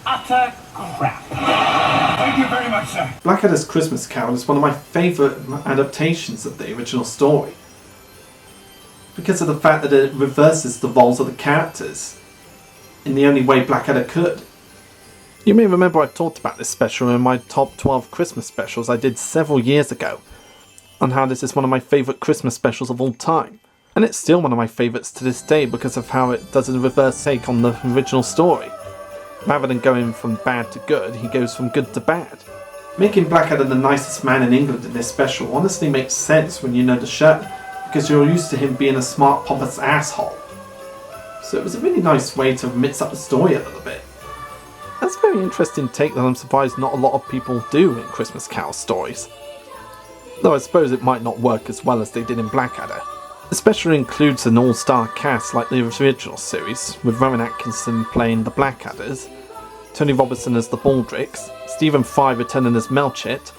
Utter crap. Thank you very much, sir. Blackadder's Christmas Carol is one of my favourite adaptations of the original story, because of the fact that it reverses the roles of the characters in the only way Blackadder could. You may remember I talked about this special in my top 12 Christmas specials I did several years ago, on how this is one of my favourite Christmas specials of all time, and it's still one of my favourites to this day because of how it does a reverse take on the original story. Rather than going from bad to good, he goes from good to bad. Making Blackadder the nicest man in England in this special honestly makes sense when you know the show, because you're used to him being a smart, pompous asshole. So it was a really nice way to mix up the story a little bit. That's a very interesting take that I'm surprised not a lot of people do in Christmas Carol stories. Though I suppose it might not work as well as they did in Blackadder. The special includes an all-star cast like the original series, with Rowan Atkinson playing the Blackadders, Tony Robertson as the Baldrics, Stephen Fry returning as Melchett,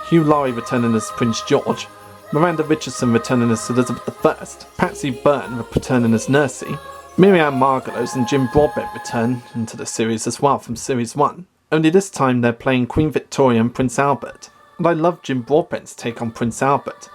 Hugh Laurie returning as Prince George, Miranda Richardson returning as Elizabeth I, Patsy Byrne returning as Nursey, Miriam Margolyes and Jim Broadbent return into the series as well from Series 1, only this time they're playing Queen Victoria and Prince Albert. And I love Jim Broadbent's take on Prince Albert,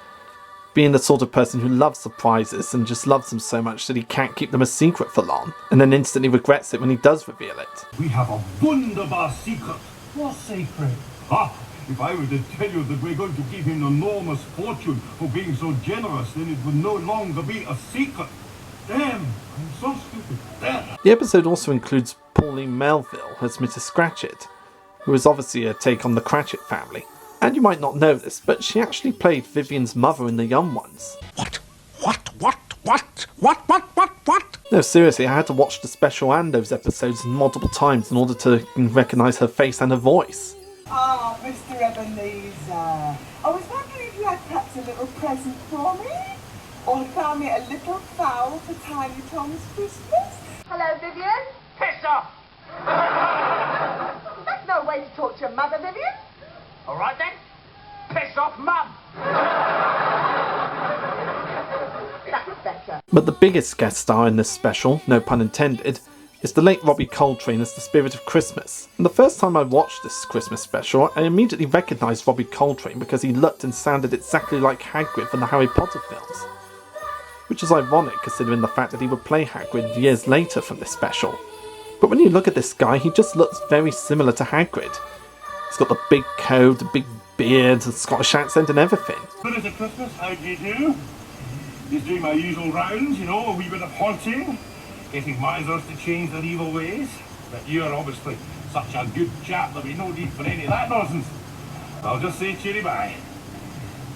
being the sort of person who loves surprises and just loves them so much that he can't keep them a secret for long, and then instantly regrets it when he does reveal it. We have a wunderbar secret. What secret? Ah, If I were to tell you that we're going to give him an enormous fortune for being so generous, then it would no longer be a secret. Damn, I'm so stupid. Damn. The episode also includes Pauline Melville as Mrs. Scratchit, who is obviously a take on the Cratchit family. And you might not know this, but she actually played Vivian's mother in The Young Ones. What? No, seriously, I had to watch the special and those episodes multiple times in order to recognise her face and her voice. Ah, Mr. Ebenezer. I was wondering if you had perhaps a little present for me? Or found me a little fowl for Tiny Tom's Christmas? Hello, Vivian. Piss off! That's no way to talk to your mother, Vivian. All right then. Piss off, Mum. That's better. But the biggest guest star in this special, no pun intended, is the late Robbie Coltrane as the Spirit of Christmas. And the first time I watched this Christmas special, I immediately recognised Robbie Coltrane because he looked and sounded exactly like Hagrid from the Harry Potter films. Which is ironic considering the fact that he would play Hagrid years later from this special. But when you look at this guy, he just looks very similar to Hagrid. He's got the big coat, the big beard, the Scottish accent and everything. Spirit of Christmas, how do you do? Just doing my usual rounds, you know, a wee bit of haunting, getting misers to change their evil ways. But you're obviously such a good chap there'll be no need for any of that nonsense. I'll just say cheery bye.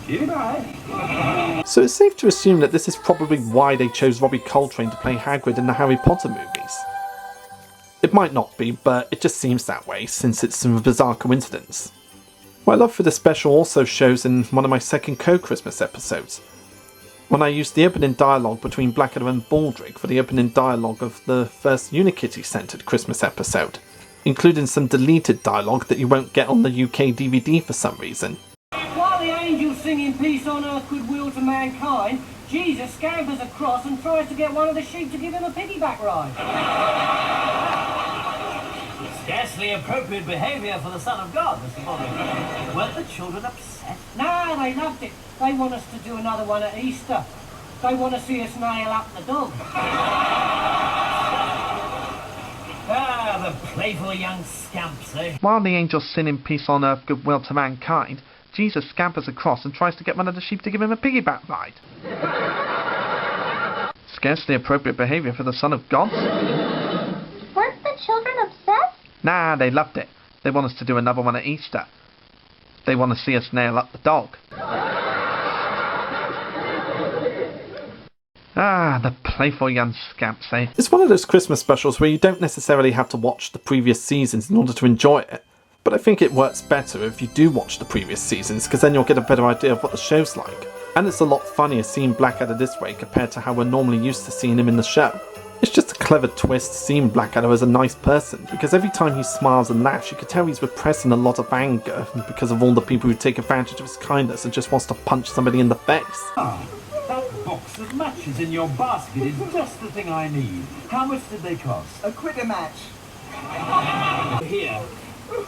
Cheery bye. So it's safe to assume that this is probably why they chose Robbie Coltrane to play Hagrid in the Harry Potter movies. It might not be, but it just seems that way, since it's a bizarre coincidence. My love for the special also shows in one of my second co-Christmas episodes, when I used the opening dialogue between Blackadder and Baldric for the opening dialogue of the first Unikitty-centred Christmas episode, including some deleted dialogue that you won't get on the UK DVD for some reason. While the angels singing peace on earth, goodwill to mankind, Jesus scampers across and tries to get one of the sheep to give him a piggyback ride. Scarcely appropriate behaviour for the Son of God, Mr. Baldwin. Weren't the children upset? No, they loved it. They want us to do another one at Easter. They want to see us nail up the dog. Ah, the playful young scamps, eh? While the angels sing in peace on earth, goodwill to mankind, Jesus scampers across and tries to get one of the sheep to give him a piggyback ride. Scarcely appropriate behaviour for the Son of God. Weren't the children upset? Nah, they loved it. They want us to do another one at Easter. They want to see us nail up the dog. Ah, the playful young scamps, eh? It's one of those Christmas specials where you don't necessarily have to watch the previous seasons in order to enjoy it. But I think it works better if you do watch the previous seasons, because then you'll get a better idea of what the show's like. And it's a lot funnier seeing Blackadder this way compared to how we're normally used to seeing him in the show. It's just a clever twist seeing Blackadder as a nice person, because every time he smiles and laughs you can tell he's repressing a lot of anger because of all the people who take advantage of his kindness and just wants to punch somebody in the face. Ah, that box of matches in your basket is just the thing I need. How much did they cost? £1 a match. Here,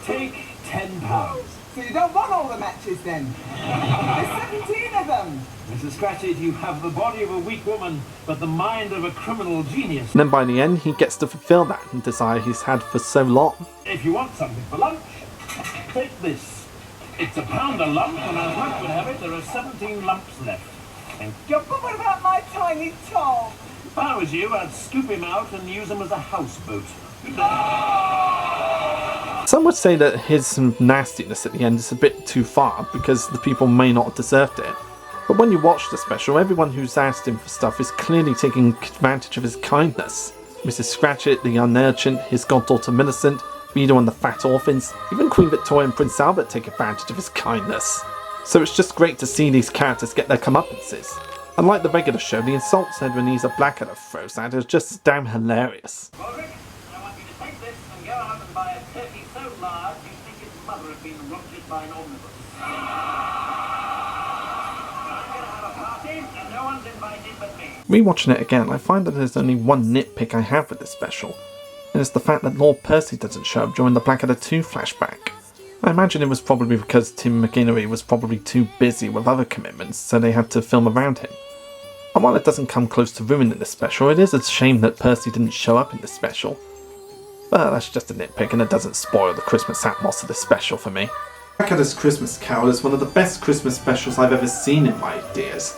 take £10. So you don't want all the matches then? There's 17 of them. Mrs. Scratchit, you have the body of a weak woman, but the mind of a criminal genius. And then by the end he gets to fulfill that desire he's had for so long. If you want something for lunch, take this. It's £1 a lump, and as luck would have it, there are 17 lumps left. Thank you. But what about my Tiny Tom? If I was you, I'd scoop him out and use him as a houseboat. Some would say that his nastiness at the end is a bit too far because the people may not have deserved it. But when you watch the special, everyone who's asked him for stuff is clearly taking advantage of his kindness. Mrs. Scratchit, the young urchin, his goddaughter Millicent, Vito and the fat orphans, even Queen Victoria and Prince Albert take advantage of his kindness. So it's just great to see these characters get their comeuppances. Unlike the regular show, the insults Ebenezer Blackadder throws out are just damn hilarious. Baldric, I want you to take this and go out and buy a turkey so large you think its mother had been ruptured by an omnibus. I'm going to have a party and no one's invited but me. Rewatching it again, I find that there's only one nitpick I have with this special, and it's the fact that Lord Percy doesn't show up during the Blackadder 2 flashback. I imagine it was probably because Tim McInnery was probably too busy with other commitments, so they had to film around him. And while it doesn't come close to ruining this special, it is a shame that Percy didn't show up in this special. But that's just a nitpick and it doesn't spoil the Christmas atmosphere of this special for me. Blackadder's Christmas Carol is one of the best Christmas specials I've ever seen in my years.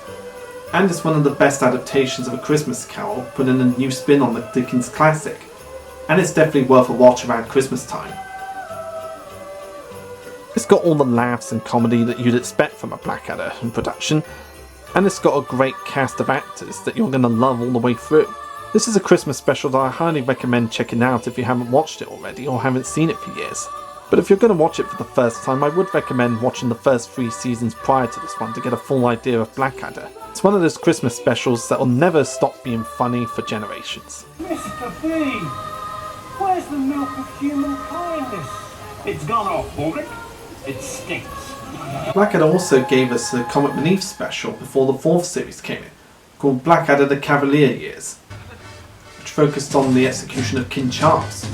And it's one of the best adaptations of A Christmas Carol, putting a new spin on the Dickens classic. And it's definitely worth a watch around Christmas time. It's got all the laughs and comedy that you'd expect from a Blackadder production, and it's got a great cast of actors that you're going to love all the way through. This is a Christmas special that I highly recommend checking out if you haven't watched it already or haven't seen it for years. But if you're going to watch it for the first time, I would recommend watching the first 3 seasons prior to this one to get a full idea of Blackadder. It's one of those Christmas specials that will never stop being funny for generations. Mr. B, where's the milk of human kindness? It's gone off, Baldrick. It stinks. Blackadder also gave us a comic relief special before the 4th series came in, called Blackadder the Cavalier Years, which focused on the execution of King Charles.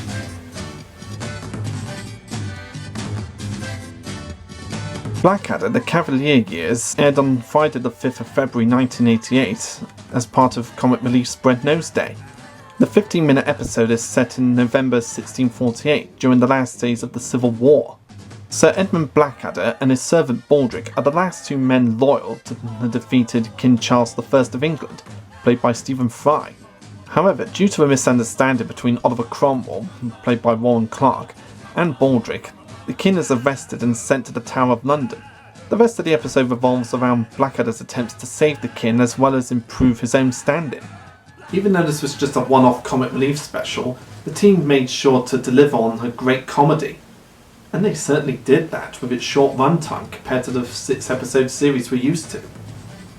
Blackadder the Cavalier Years aired on Friday the 5th of February 1988 as part of Comic Relief's Red Nose Day. The 15-minute episode is set in November 1648, during the last days of the Civil War. Sir Edmund Blackadder and his servant Baldric are the last 2 men loyal to the defeated King Charles I of England, played by Stephen Fry. However, due to a misunderstanding between Oliver Cromwell, played by Warren Clarke, and Baldric, the king is arrested and sent to the Tower of London. The rest of the episode revolves around Blackadder's attempts to save the king as well as improve his own standing. Even though this was just a one-off comic relief special, the team made sure to deliver on a great comedy. And they certainly did that with its short runtime compared to the 6-episode series we're used to.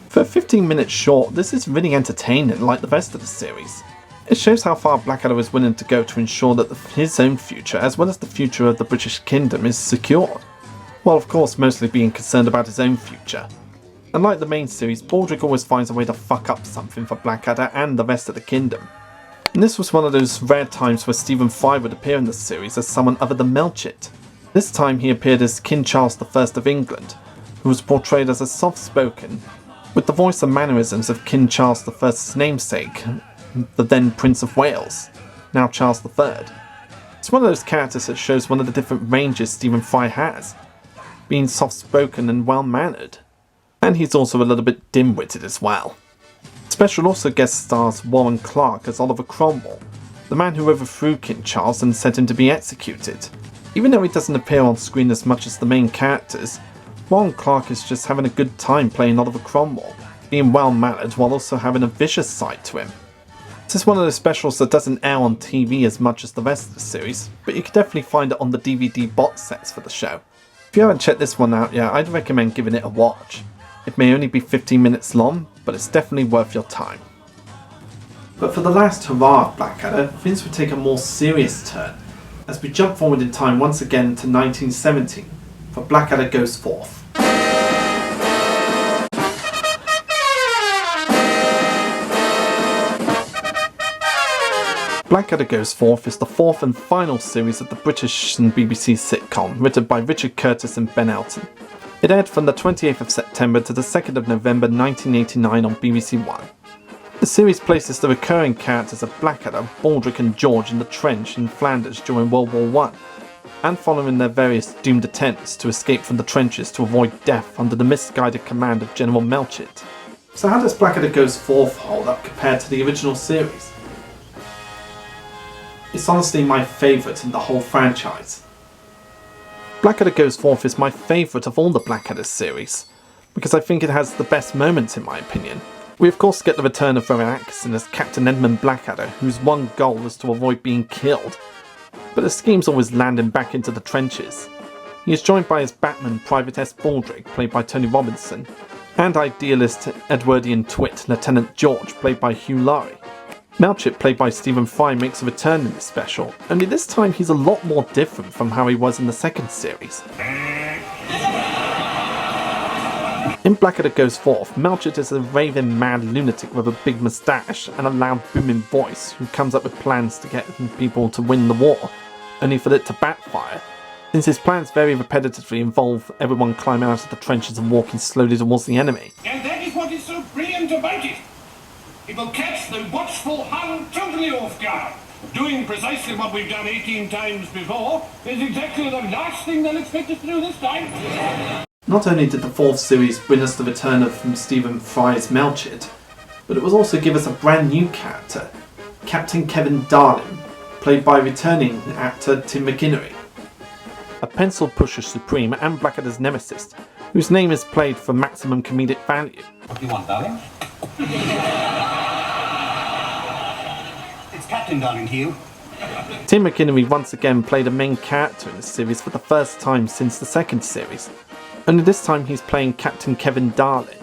For a 15-minute short, this is really entertaining like the rest of the series. It shows how far Blackadder is willing to go to ensure that his own future, as well as the future of the British Kingdom, is secure, while of course mostly being concerned about his own future. Unlike the main series, Baldric always finds a way to fuck up something for Blackadder and the rest of the kingdom. And this was one of those rare times where Stephen Fry would appear in the series as someone other than Melchett. This time he appeared as King Charles I of England, who was portrayed as a soft-spoken, with the voice and mannerisms of King Charles I's namesake, the then Prince of Wales, now Charles III. It's one of those characters that shows one of the different ranges Stephen Fry has, being soft-spoken and well-mannered. And he's also a little bit dim-witted as well. The special also guest stars Warren Clarke as Oliver Cromwell, the man who overthrew King Charles and sent him to be executed. Even though he doesn't appear on screen as much as the main characters, Warren Clarke is just having a good time playing Oliver Cromwell, being well-mannered while also having a vicious side to him. This is one of those specials that doesn't air on TV as much as the rest of the series, but you can definitely find it on the DVD box sets for the show. If you haven't checked this one out yet, I'd recommend giving it a watch. It may only be 15 minutes long, but it's definitely worth your time. But for the last hurrah of Blackadder, things would take a more serious turn, as we jump forward in time once again to 1917, for Blackadder Goes Forth. Blackadder Goes Forth is the 4th and final series of the British and BBC sitcom, written by Richard Curtis and Ben Elton. It aired from the 28th of September to the 2nd of November 1989 on BBC One. The series places the recurring characters of Blackadder, Baldric and George in the trench in Flanders during World War I, and following their various doomed attempts to escape from the trenches to avoid death under the misguided command of General Melchett. So how does Blackadder Goes Forth hold up compared to the original series? It's honestly my favourite in the whole franchise. Blackadder Goes Forth is my favourite of all the Blackadder series, because I think it has the best moments in my opinion. We of course get the return of Rowan Atkinson as Captain Edmund Blackadder, whose one goal is to avoid being killed, but his schemes always land him back into the trenches. He is joined by his Batman Private S. Baldric, played by Tony Robinson, and idealist Edwardian twit Lieutenant George, played by Hugh Laurie. Melchett, played by Stephen Fry, makes a return in this special, only this time he's a lot more different from how he was in the second series. In Blackadder Goes Forth, Melchett is a raving mad lunatic with a big moustache and a loud booming voice who comes up with plans to get people to win the war, only for it to backfire, since his plans very repetitively involve everyone climbing out of the trenches and walking slowly towards the enemy. And that is what is so brilliant about it. It will catch the watchful Hun totally off guard. doing precisely what we've done 18 times before is exactly the last thing they'll expect us to do this time. Not only did the fourth series bring us the return of Stephen Fry's Melchett, but it was also give us a brand new character, Captain Kevin Darling, played by returning actor Tim McInnery, a pencil pusher supreme and Blackadder's nemesis, whose name is played for maximum comedic value. What do you want, darling? It's Captain Darling to you. Tim McInnery once again played a main character in the series for the first time since the second series, only this time he's playing Captain Kevin Darling.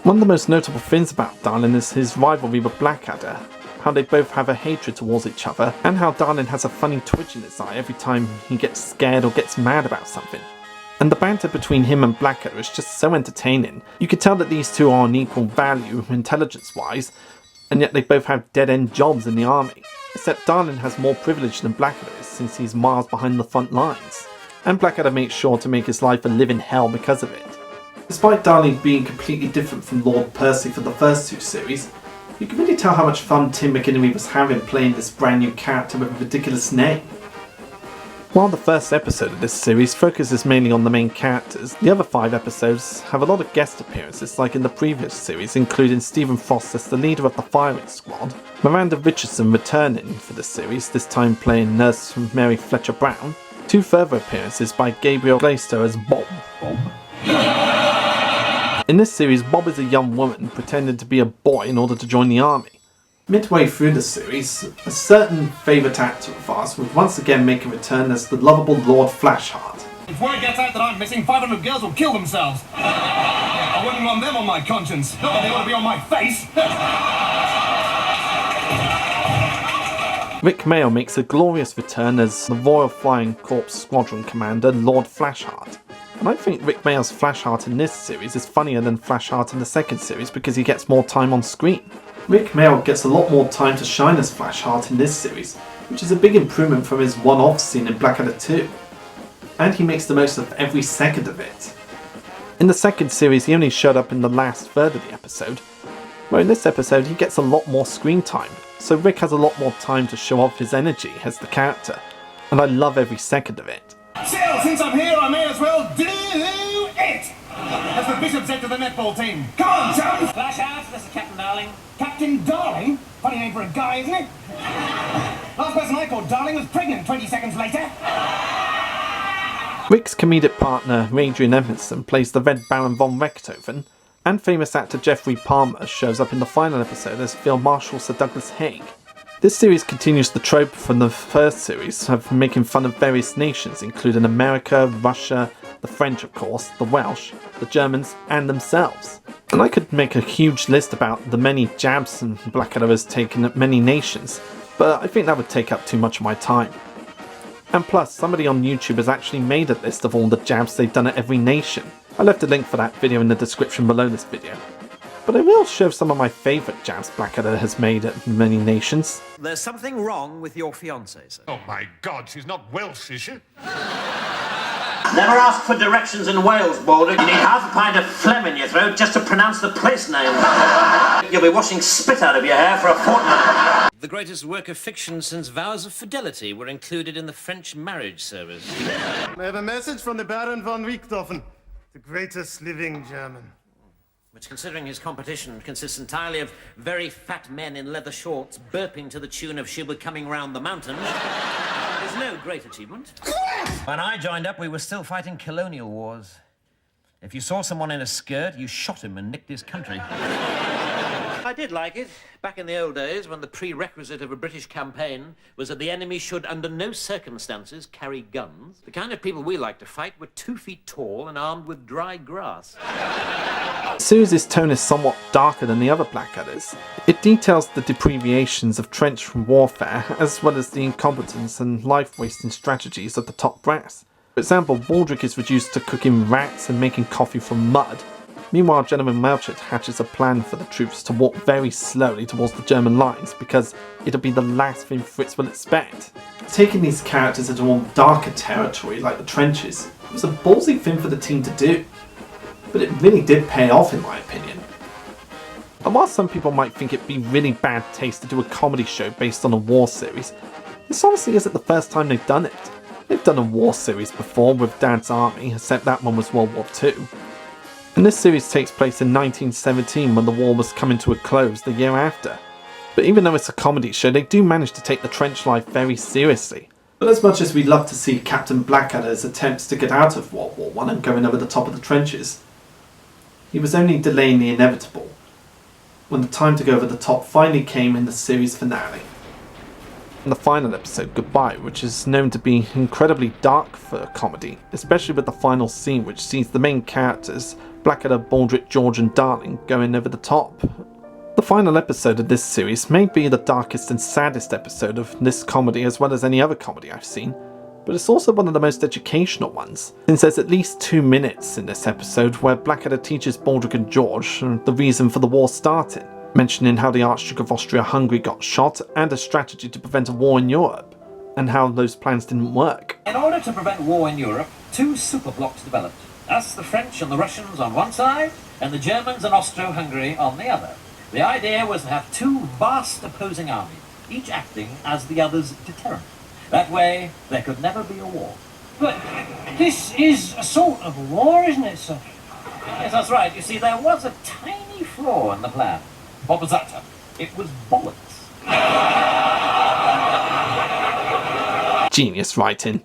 One of the most notable things about Darling is his rivalry with Blackadder, how they both have a hatred towards each other, and how Darling has a funny twitch in his eye every time he gets scared or gets mad about something. And the banter between him and Blackadder is just so entertaining. You can tell that these two are on equal value, intelligence-wise, and yet they both have dead-end jobs in the army. Except Darling has more privilege than Blackadder is, since he's miles behind the front lines. And Blackadder makes sure to make his life a living hell because of it. Despite Darling being completely different from Lord Percy for the first two series, you can really tell how much fun Tim McInnery was having playing this brand new character with a ridiculous name. While the first episode of this series focuses mainly on the main characters, the other 5 episodes have a lot of guest appearances like in the previous series, including Stephen Frost as the leader of the firing squad, Miranda Richardson returning for the series, this time playing Nurse Mary Fletcher Brown, 2 further appearances by Gabriel Glaister as Bob. In this series, Bob is a young woman pretending to be a boy in order to join the army. Midway through the series, a certain favourite actor of ours would once again make a return as the lovable Lord Flashheart. If word gets out that I'm missing, 500 girls will kill themselves. I wouldn't want them on my conscience. Not that they ought to be on my face. Rick Mayo makes a glorious return as the Royal Flying Corps Squadron Commander, Lord Flashheart. And I think Rick Mayo's Flashheart in this series is funnier than Flashheart in the second series because he gets more time on screen. Rick Mayo gets a lot more time to shine as Flashheart in this series, which is a big improvement from his one-off scene in Blackadder 2. And he makes the most of every second of it. In the second series he only showed up in the last third of the episode, where in this episode he gets a lot more screen time, so Rick has a lot more time to show off his energy as the character, and I love every second of it. Still, since I'm here, I may as well do it! As the Bishop said to the netball team. Come on, chums! Flash out, this is Captain Darling. Captain Darling? Funny name for a guy, isn't it? Last person I called Darling was pregnant 20 seconds later. Rick's comedic partner, Adrian Emerson, plays the Red Baron von Richthofen, and famous actor Jeffrey Palmer shows up in the final episode as Field Marshal Sir Douglas Haig. This series continues the trope from the first series of making fun of various nations, including America, Russia, the French of course, the Welsh, the Germans, and themselves. And I could make a huge list about the many jabs Blackadder has taken at many nations, but I think that would take up too much of my time. And plus, somebody on YouTube has actually made a list of all the jabs they've done at every nation. I left a link for that video in the description below this video. But I will show some of my favourite jabs Blackadder has made at many nations. There's something wrong with your fiancée, sir. Oh my God, she's not Welsh, is she? Never ask for directions in Wales, Baldy. You need half a pint of phlegm in your throat just to pronounce the place name. You'll be washing spit out of your hair for a fortnight. The greatest work of fiction since Vows of Fidelity were included in the French marriage service. I have a message from the Baron von Richthofen, the greatest living German. Which, considering his competition consists entirely of very fat men in leather shorts burping to the tune of She Were Coming Round the Mountain, is no great achievement. When I joined up, we were still fighting colonial wars. If you saw someone in a skirt, you shot him and nicked his country. I did like it, back in the old days when the prerequisite of a British campaign was that the enemy should under no circumstances carry guns. The kind of people we like to fight were 2 feet tall and armed with dry grass. The series' tone is somewhat darker than the other Blackadders. It details the deprivations of trench warfare, as well as the incompetence and life-wasting strategies of the top brass. For example, Baldric is reduced to cooking rats and making coffee from mud. Meanwhile, General Melchett hatches a plan for the troops to walk very slowly towards the German lines because it'll be the last thing Fritz will expect. Taking these characters into more darker territory like the trenches was a ballsy thing for the team to do, but it really did pay off in my opinion. And while some people might think it'd be really bad taste to do a comedy show based on a war series, This honestly isn't the first time they've done it. They've done a war series before with Dad's Army, except that one was World War II. And this series takes place in 1917 when the war was coming to a close the year after. But even though it's a comedy show, they do manage to take the trench life very seriously. But as much as we'd love to see Captain Blackadder's attempts to get out of World War I and going over the top of the trenches, he was only delaying the inevitable when the time to go over the top finally came in the series finale. In the final episode, Goodbye, which is known to be incredibly dark for a comedy, especially with the final scene which sees the main characters, Blackadder, Baldrick, George and Darling, going over the top. The final episode of this series may be the darkest and saddest episode of this comedy as well as any other comedy I've seen, but it's also one of the most educational ones, since there's at least 2 minutes in this episode where Blackadder teaches Baldrick and George the reason for the war starting, mentioning how the Archduke of Austria-Hungary got shot and a strategy to prevent a war in Europe, and how those plans didn't work. In order to prevent war in Europe, 2 superblocks developed. Us, the French and the Russians on one side, and the Germans and Austro-Hungary on the other. The idea was to have 2 vast opposing armies, each acting as the other's deterrent. That way, there could never be a war. But this is a sort of a war, isn't it, sir? Yes, that's right. You see, there was a tiny flaw in the plan. What was that, sir? It was bollocks. Genius writing.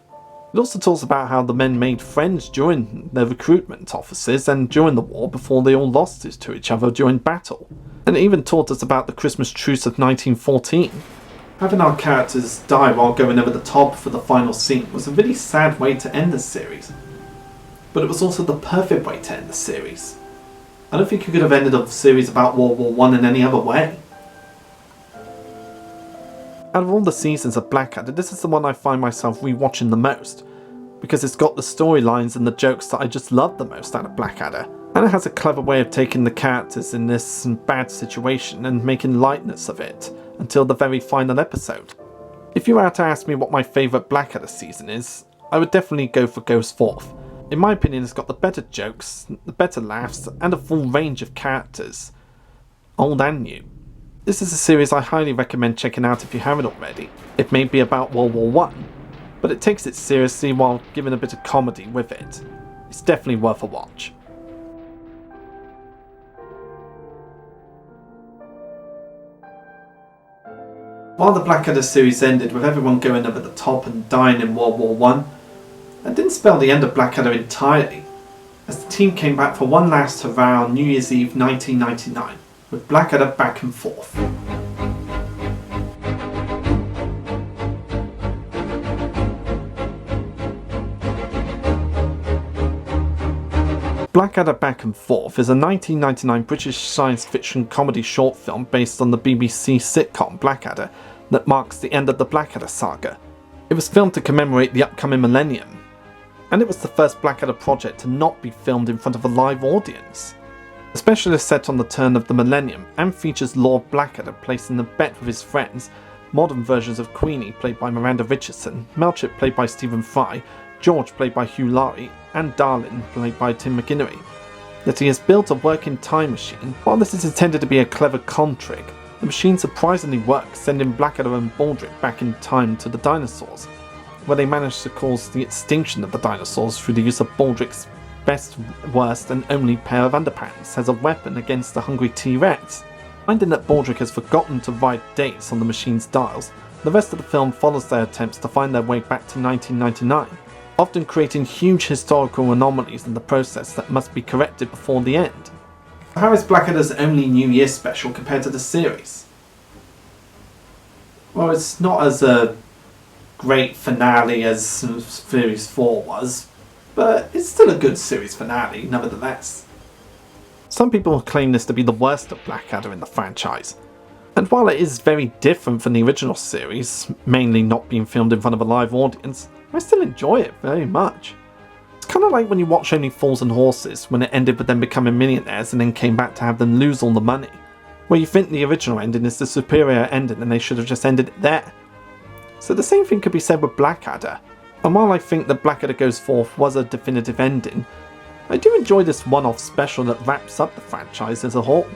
It also talks about how the men made friends during their recruitment offices and during the war before they all lost it to each other during battle. And it even taught us about the Christmas truce of 1914. Having our characters die while going over the top for the final scene was a really sad way to end the series. But it was also the perfect way to end the series. I don't think you could have ended a series about World War I in any other way. Out of all the seasons of Blackadder, this is the one I find myself rewatching the most, because it's got the storylines and the jokes that I just love the most out of Blackadder, and it has a clever way of taking the characters in this bad situation and making lightness of it, until the very final episode. If you were to ask me what my favourite Blackadder season is, I would definitely go for Goes Forth. In my opinion, it's got the better jokes, the better laughs, and a full range of characters, old and new. This is a series I highly recommend checking out if you haven't already. It may be about World War I, but it takes it seriously while giving a bit of comedy with it. It's definitely worth a watch. While the Blackadder series ended with everyone going over the top and dying in World War I, that didn't spell the end of Blackadder entirely, as the team came back for one last hurrah on New Year's Eve 1999, with Blackadder back and forth. Blackadder Back and Forth is a 1999 British science fiction comedy short film based on the BBC sitcom Blackadder that marks the end of the Blackadder saga. It was filmed to commemorate the upcoming millennium, and it was the first Blackadder project to not be filmed in front of a live audience. The special is set on the turn of the millennium and features Lord Blackadder placing a bet with his friends, modern versions of Queenie played by Miranda Richardson, Melchett played by Stephen Fry, George played by Hugh Laurie, and Darling played by Tim McGinnery, that he has built a working time machine. While this is intended to be a clever con trick, the machine surprisingly works, sending Blackadder and Baldrick back in time to the dinosaurs, where they manage to cause the extinction of the dinosaurs through the use of Baldrick's best, worst and only pair of underpants as a weapon against the hungry T-Rex. Finding that Baldrick has forgotten to write dates on the machine's dials, the rest of the film follows their attempts to find their way back to 1999, often creating huge historical anomalies in the process that must be corrected before the end. How is Blackadder's only New Year special compared to the series? Well, it's not as a great finale as Series 4 was, but it's still a good series finale nevertheless. Some people claim this to be the worst of Blackadder in the franchise, and while it is very different from the original series, mainly not being filmed in front of a live audience, I still enjoy it very much. It's kind of like when you watch Only Fools and Horses, when it ended with them becoming millionaires and then came back to have them lose all the money, where you think the original ending is the superior ending and they should have just ended it there. So the same thing could be said with Blackadder, and while I think that Blackadder Goes Forth was a definitive ending, I do enjoy this one-off special that wraps up the franchise as a whole.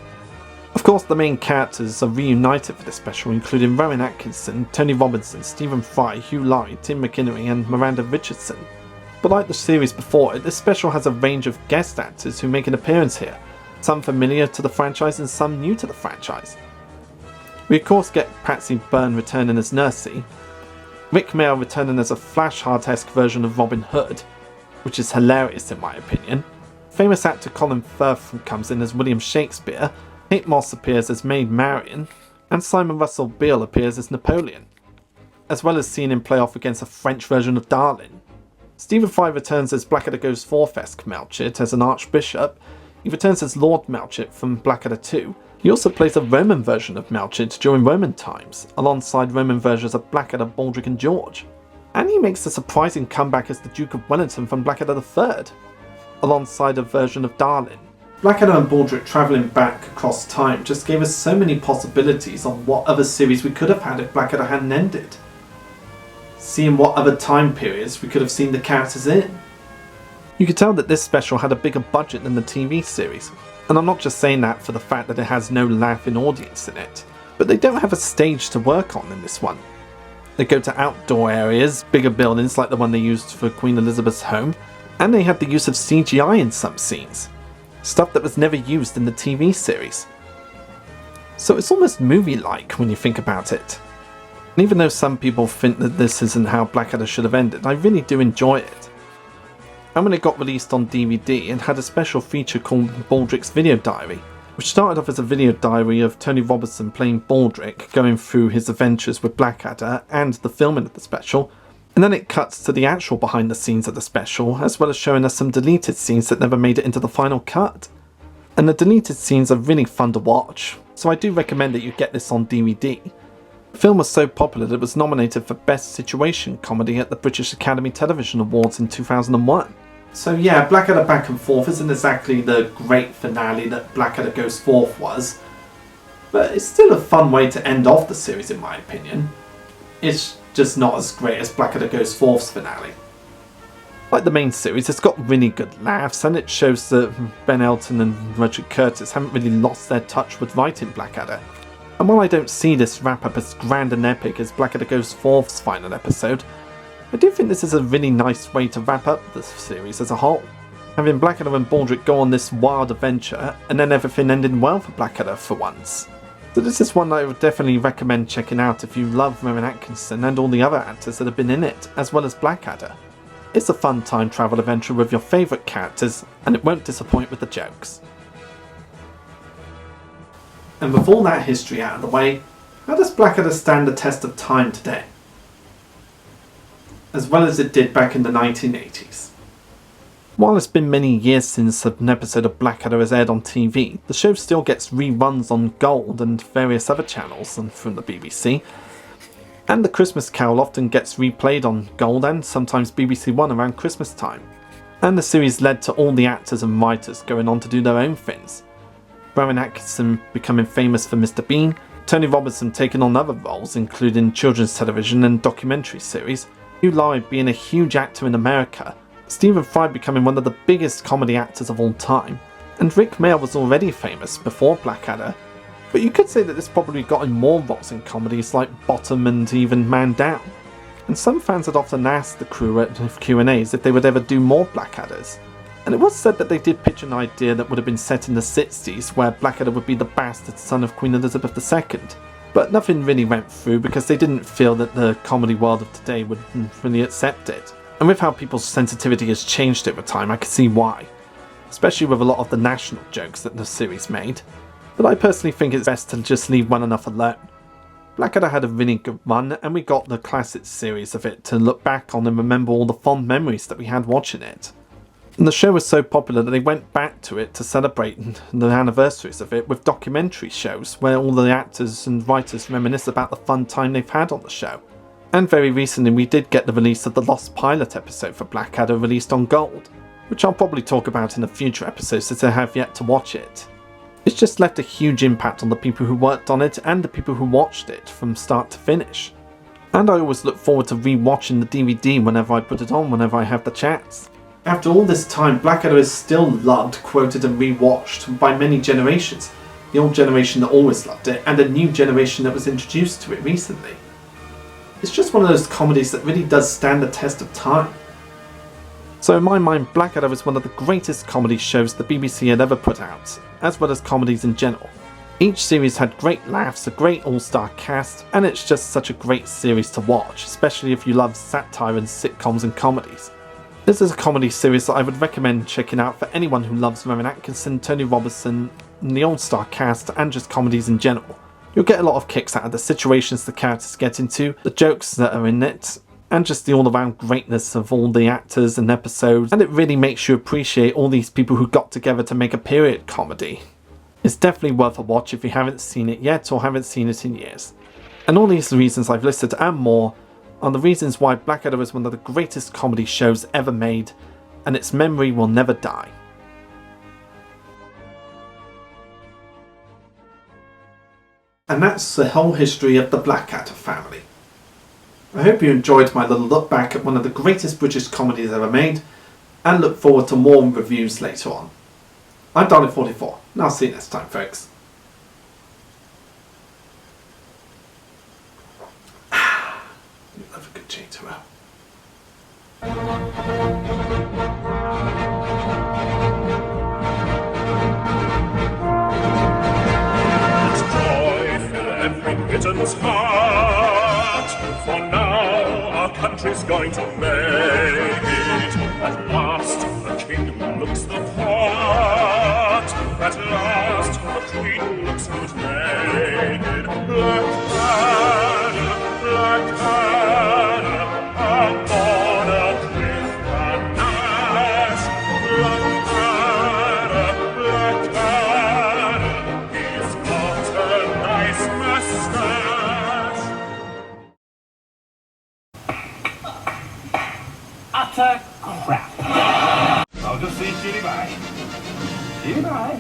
Of course, the main characters are reunited for this special, including Rowan Atkinson, Tony Robinson, Stephen Fry, Hugh Laurie, Tim McInnery and Miranda Richardson. But like the series before it, this special has a range of guest actors who make an appearance here, some familiar to the franchise and some new to the franchise. We of course get Patsy Byrne returning as Nursey, Rick Mail returning as a Flash Hart-esque version of Robin Hood, which is hilarious in my opinion. Famous actor Colin Firth comes in as William Shakespeare, Kate Moss appears as Maid Marian, and Simon Russell Beale appears as Napoleon, as well as seeing him play off against a French version of Darlin. Stephen Fry returns as Blackadder Goes Forth-esque Melchett as an Archbishop. He returns as Lord Melchett from Blackadder 2. He also plays a Roman version of Melchett during Roman times, alongside Roman versions of Blackadder, Baldric and George. And he makes a surprising comeback as the Duke of Wellington from Blackadder III, alongside a version of Darlin. Blackadder and Baldric travelling back across time just gave us so many possibilities on what other series we could have had if Blackadder hadn't ended. Seeing what other time periods we could have seen the characters in. You could tell that this special had a bigger budget than the TV series, and I'm not just saying that for the fact that it has no laughing audience in it, but they don't have a stage to work on in this one. They go to outdoor areas, bigger buildings like the one they used for Queen Elizabeth's home, and they had the use of CGI in some scenes. Stuff that was never used in the TV series. So it's almost movie-like when you think about it. And even though some people think that this isn't how Blackadder should have ended, I really do enjoy it. And when it got released on DVD, it had a special feature called Baldric's Video Diary, which started off as a video diary of Tony Robinson playing Baldric, going through his adventures with Blackadder and the filming of the special, and then it cuts to the actual behind the scenes of the special, as well as showing us some deleted scenes that never made it into the final cut. And the deleted scenes are really fun to watch, so I do recommend that you get this on DVD. The film was so popular that it was nominated for Best Situation Comedy at the British Academy Television Awards in 2001. So yeah, Blackadder Back and Forth isn't exactly the great finale that Blackadder Goes Forth was, but it's still a fun way to end off the series in my opinion. It's just not as great as Blackadder Goes Forth's finale. Like the main series, it's got really good laughs, and it shows that Ben Elton and Roger Curtis haven't really lost their touch with writing Blackadder. And while I don't see this wrap-up as grand and epic as Blackadder Goes Forth's final episode, I do think this is a really nice way to wrap up the series as a whole. Having Blackadder and Baldric go on this wild adventure, and then everything ending well for Blackadder for once. So this is one that I would definitely recommend checking out if you love Rowan Atkinson and all the other actors that have been in it, as well as Blackadder. It's a fun time travel adventure with your favourite characters, and it won't disappoint with the jokes. And with all that history out of the way, how does Blackadder stand the test of time today? As well as it did back in the 1980s. While it's been many years since an episode of Blackadder has aired on TV, the show still gets reruns on Gold and various other channels from the BBC, and The Christmas Carol often gets replayed on Gold and sometimes BBC One around Christmas time. And the series led to all the actors and writers going on to do their own things. Rowan Atkinson becoming famous for Mr. Bean, Tony Robinson taking on other roles including children's television and documentary series, Hugh Laurie being a huge actor in America, Stephen Fry becoming one of the biggest comedy actors of all time, and Rick Mail was already famous before Blackadder, but you could say that this probably got him more roles in comedies like Bottom and even Man Down, and some fans had often asked the crew at Q&As if they would ever do more Blackadders, and it was said that they did pitch an idea that would have been set in the 60s where Blackadder would be the bastard son of Queen Elizabeth II, but nothing really went through because they didn't feel that the comedy world of today would really accept it. And with how people's sensitivity has changed over time, I can see why. Especially with a lot of the national jokes that the series made. But I personally think it's best to just leave well enough alone. Blackadder had a really good run, and we got the classic series of it to look back on and remember all the fond memories that we had watching it. And the show was so popular that they went back to it to celebrate the anniversaries of it with documentary shows where all the actors and writers reminisce about the fun time they've had on the show. And very recently we did get the release of the Lost Pilot episode for Blackadder released on Gold, which I'll probably talk about in a future episode since I have yet to watch it. It's just left a huge impact on the people who worked on it and the people who watched it from start to finish. And I always look forward to re-watching the DVD whenever I put it on, whenever I have the chance. After all this time, Blackadder is still loved, quoted and re-watched by many generations, the old generation that always loved it, and a new generation that was introduced to it recently. It's just one of those comedies that really does stand the test of time. So in my mind, Blackadder was one of the greatest comedy shows the BBC had ever put out, as well as comedies in general. Each series had great laughs, a great all-star cast, and it's just such a great series to watch, especially if you love satire and sitcoms and comedies. This is a comedy series that I would recommend checking out for anyone who loves Rowan Atkinson, Tony Robertson, and the all-star cast, and just comedies in general. You'll get a lot of kicks out of the situations the characters get into, the jokes that are in it, and just the all-around greatness of all the actors and episodes, and it really makes you appreciate all these people who got together to make a period comedy. It's definitely worth a watch if you haven't seen it yet or haven't seen it in years. And all these reasons I've listed and more are the reasons why Blackadder is one of the greatest comedy shows ever made, and its memory will never die. And that's the whole history of the Blackadder family. I hope you enjoyed my little look back at one of the greatest British comedies ever made, and look forward to more reviews later on. I'm Dalek44, and I'll see you next time, folks. You love a good change around. It's joy fill every Briton's heart, for now our country's going to make it. At last the king looks the part, at last the queen looks good naked. Blackadder, Blackadder, upon a cliff and ash. Blackadder, Blackadder, he's got a nice moustache. Utter crap. I'll just say cheery bye. Cheery bye.